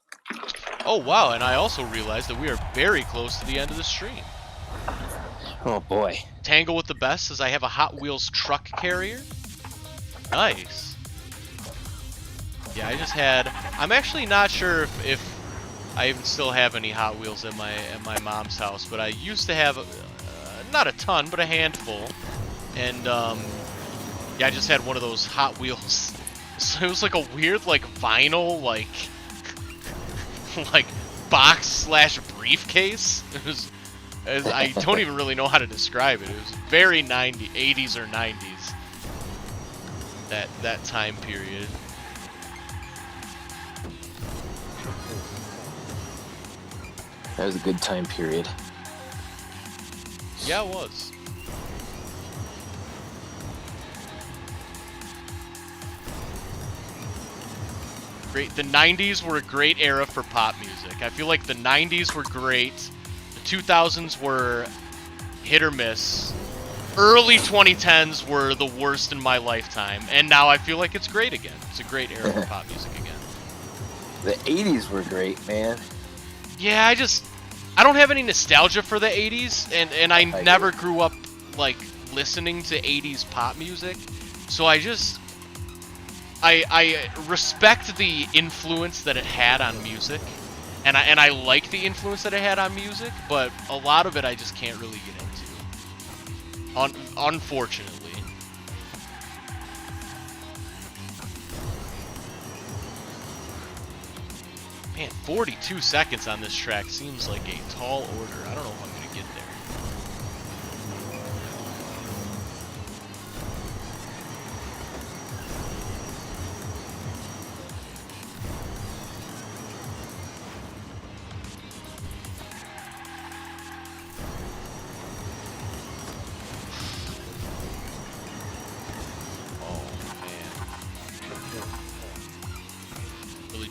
Oh, wow, and I also realized that we are very close to the end of the stream. Oh, boy. Tangle with the best says I have a Hot Wheels truck carrier. Nice. Yeah, I just had... I'm actually not sure if I even still have any Hot Wheels at my mom's house, but I used to have, not a ton, but a handful. And, yeah, I just had one of those Hot Wheels. So it was like a weird, like, vinyl, like box / briefcase. It was... I don't even really know how to describe it. It was very 80s or 90s. That time period. That was a good time period. Yeah, it was. great. The 90s were a great era for pop music. I feel like the 90s were great. The 2000s were hit or miss. Early 2010s were the worst in my lifetime, and now I feel like it's great again. It's a great era for pop music again. The 80s were great, man. Yeah, I don't have any nostalgia for the 80s, and I never grew up, like, listening to 80s pop music, so I respect the influence that it had on music, and I like the influence that it had on music, but a lot of it I just can't really get into. Unfortunately. Man, 42 seconds on this track seems like a tall order. I don't know if I'm going to get there.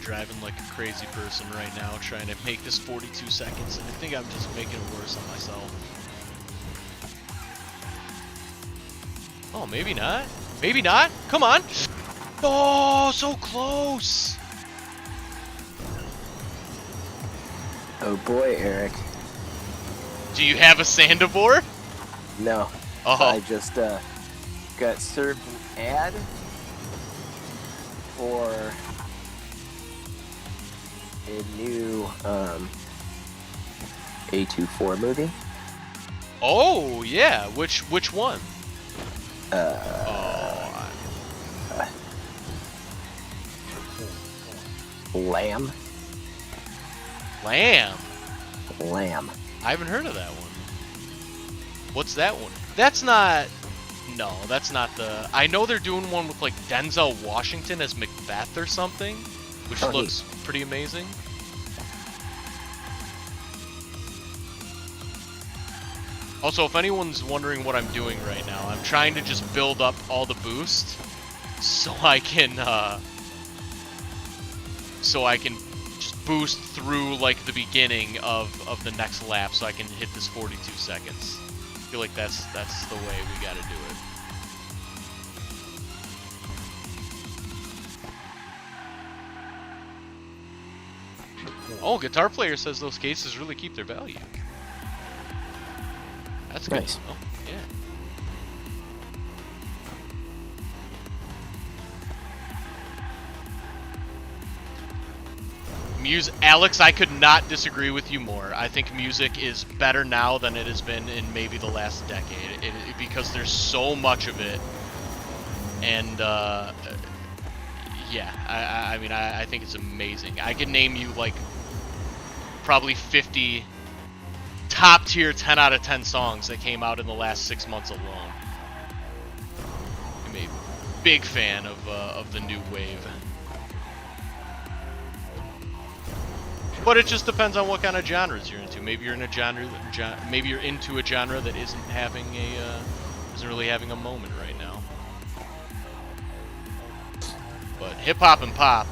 Driving like a crazy person right now, trying to make this 42 seconds, and I think I'm just making it worse on myself. Oh, maybe not. Maybe not. Come on. Oh, so close. Oh boy, Eric. Do you have a Sandivore? No. Oh. I just got served an ad for a new A24 movie. Oh yeah, which one? Lamb. Lamb. I haven't heard of that one. What's that one? That's not. No, that's not the. I know they're doing one with like Denzel Washington as Macbeth or something, which looks pretty amazing. Also, if anyone's wondering what I'm doing right now, I'm trying to just build up all the boost so I can just boost through like the beginning of the next lap so I can hit this 42 seconds. I feel like that's the way we gotta do it. Oh, Guitar Player says those cases really keep their value. That's good. Nice. Oh, yeah. Alex, I could not disagree with you more. I think music is better now than it has been in maybe the last decade, because there's so much of it. And yeah, I mean, I think it's amazing. I could name you like probably 50 top tier 10 out of 10 songs that came out in the last 6 months alone. I'm a big fan of the new wave. But it just depends on what kind of genres you're into. Maybe you're in a genre maybe you're into a genre that isn't really having a moment right now. But hip hop and pop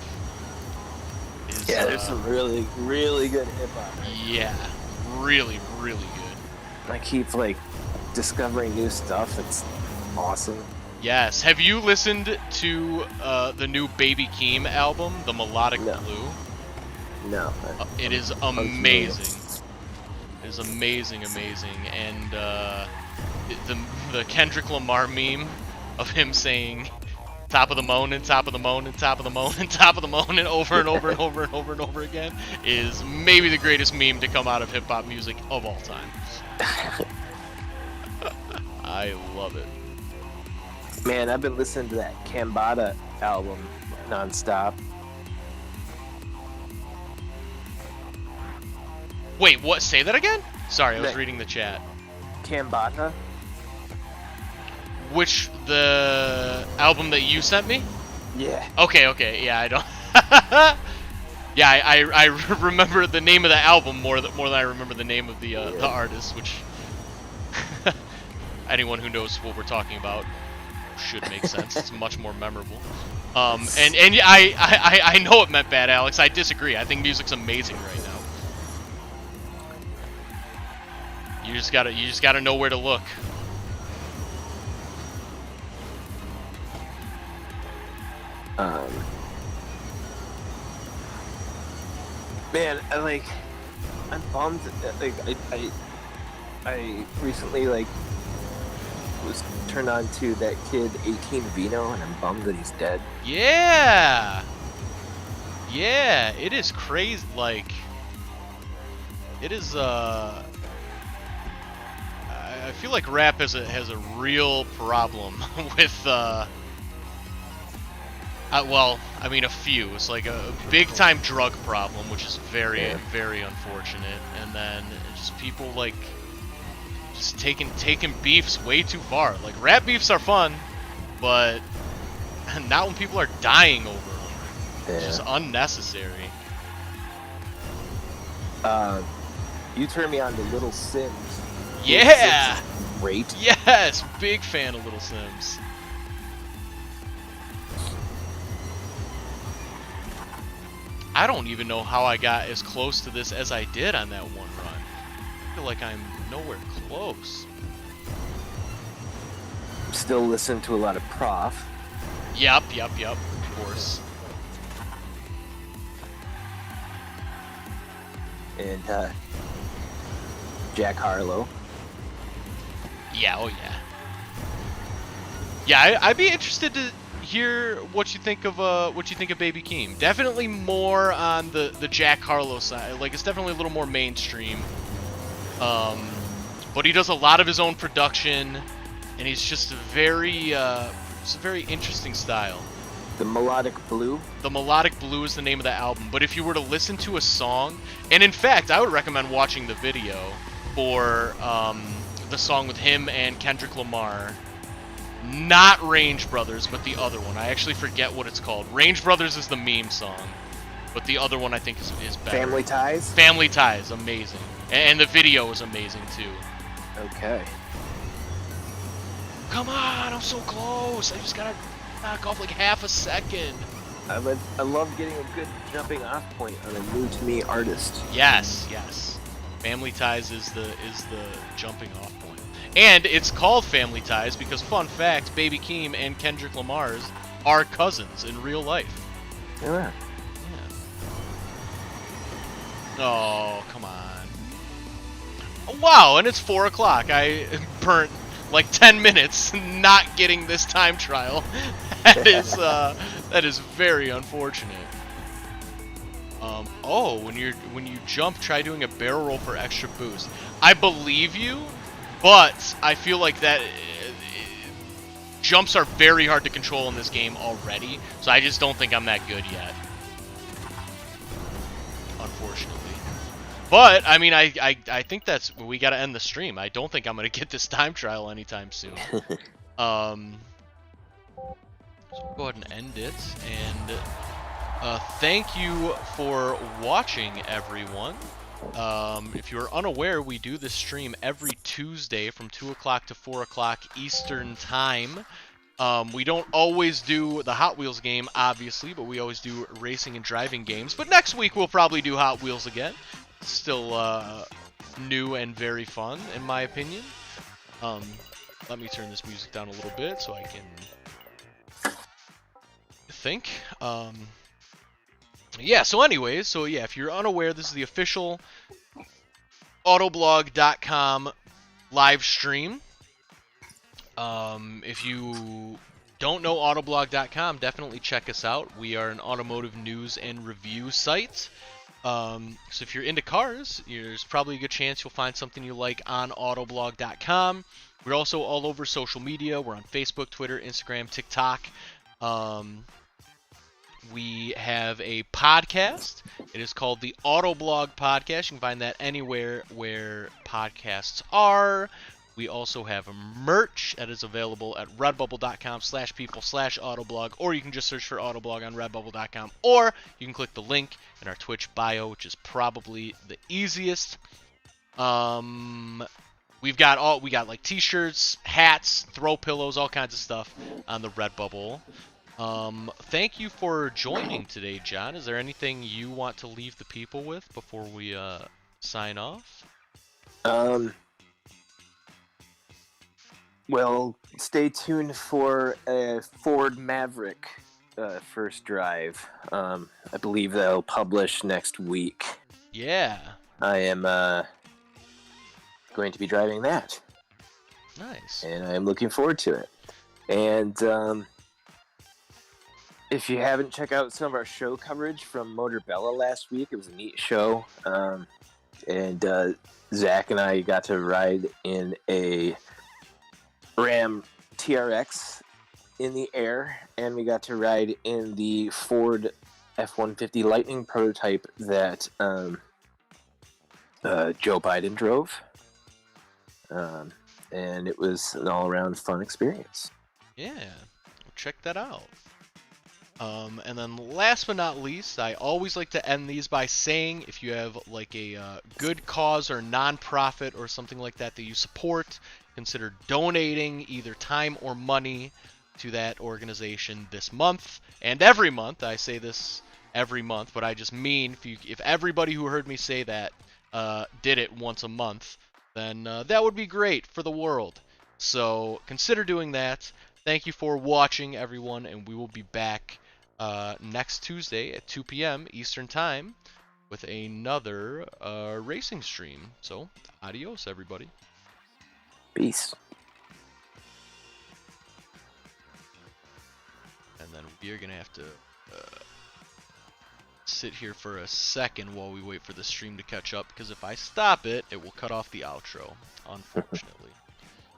is there's some really, really good hip hop. Yeah, really, really good. I keep like discovering new stuff. It's awesome. Yes. Have you listened to the new Baby Keem album, The Melodic Blue? No. It is amazing. It is amazing, and the Kendrick Lamar meme of him saying "top of the moan" and "top of the moan" and "top of the moan" and "top of the moan" and over and over and over and over and over again is maybe the greatest meme to come out of hip hop music of all time. I love it. Man, I've been listening to that Cambada album nonstop. Wait, what? Say that again? Sorry, I was reading the chat. Cambada? Which, the album that you sent me? Yeah. Okay, yeah, I don't... yeah, I remember the name of the album more than I remember the name of the artist, which... anyone who knows what we're talking about should make sense. It's much more memorable. And I know it meant bad, Alex. I disagree. I think music's amazing right now. You just gotta know where to look. Man, I'm bummed. Like, I recently was turned on to that kid 18 Vino, and I'm bummed that he's dead. Yeah, it is crazy. Like, it is. I feel like rap has a real problem with. Well, I mean, a few. It's like a big-time drug problem, which is very, very unfortunate. And then just people like just taking beefs way too far. Like, rap beefs are fun, but not when people are dying over them. It's just unnecessary. You turned me on to Little Sims. Yeah. Little Sims is great. Yes, big fan of Little Sims. I don't even know how I got as close to this as I did on that one run. I feel like I'm nowhere close. Still listen to a lot of Prof. Yep, of course. And Jack Harlow. Yeah, oh yeah. Yeah, I'd be interested to hear what you think of Baby Keem. Definitely more on the Jack Harlow side. Like, it's definitely a little more mainstream. But he does a lot of his own production, and he's just it's a very interesting style. The Melodic Blue. The Melodic Blue is the name of the album. But if you were to listen to a song, and in fact, I would recommend watching the video for the song with him and Kendrick Lamar. Not Range Brothers, but the other one. I actually forget what it's called. Range Brothers is the meme song, but the other one I think is better. Family Ties? Family Ties, amazing. And the video is amazing, too. Okay. Come on, I'm so close. I just gotta knock off like half a second. I love getting a good jumping off point on a new-to-me artist. Yes. Family Ties is the jumping off point. And it's called Family Ties because, fun fact, Baby Keem and Kendrick Lamar's are cousins in real life. Yeah. Oh, come on. Wow, and it's 4 o'clock. I burnt like 10 minutes not getting this time trial. That is very unfortunate. Oh, when you jump, try doing a barrel roll for extra boost. I believe you. But I feel like that jumps are very hard to control in this game already, so I just don't think I'm that good yet, unfortunately. But I mean, I think we gotta end the stream. I don't think I'm gonna get this time trial anytime soon. So go ahead and end it, and thank you for watching, everyone. If you're unaware, we do this stream every Tuesday from 2 o'clock to 4 o'clock Eastern Time. We don't always do the Hot Wheels game, obviously, but we always do racing and driving games. But next week we'll probably do Hot Wheels again. It's still new and very fun, in my opinion. Let me turn this music down a little bit so I can think. Yeah, so anyways, if you're unaware, this is the official Autoblog.com live stream. If you don't know Autoblog.com, definitely check us out. We are an automotive news and review site. So if you're into cars, there's probably a good chance you'll find something you like on Autoblog.com. We're also all over social media. We're on Facebook, Twitter, Instagram, TikTok. We have a podcast. It is called the Autoblog Podcast. You can find that anywhere where podcasts are. We also have a merch that is available at redbubble.com/people/autoblog, or you can just search for Autoblog on redbubble.com, or you can click the link in our Twitch bio, which is probably the easiest. we got like t-shirts, hats, throw pillows, all kinds of stuff on the Redbubble. Thank you for joining today, John. Is there anything you want to leave the people with before we sign off? Well, stay tuned for a Ford Maverick first drive. I believe they'll publish next week. Yeah. I am going to be driving that. Nice. And I am looking forward to it. And if you haven't checked out some of our show coverage from Motorbella last week, it was a neat show. And Zach and I got to ride in a Ram TRX in the air, and we got to ride in the Ford F-150 Lightning prototype that Joe Biden drove. And it was an all-around fun experience. Yeah. Check that out. And then last but not least, I always like to end these by saying if you have like a good cause or nonprofit or something like that that you support, consider donating either time or money to that organization this month and every month. I say this every month, but I just mean if everybody who heard me say that did it once a month, then that would be great for the world. So consider doing that. Thank you for watching, everyone, and we will be back next Tuesday at 2 p.m. Eastern Time with another racing stream. So, adios, everybody. Peace. And then we are going to have to sit here for a second while we wait for the stream to catch up, because if I stop it, it will cut off the outro, unfortunately.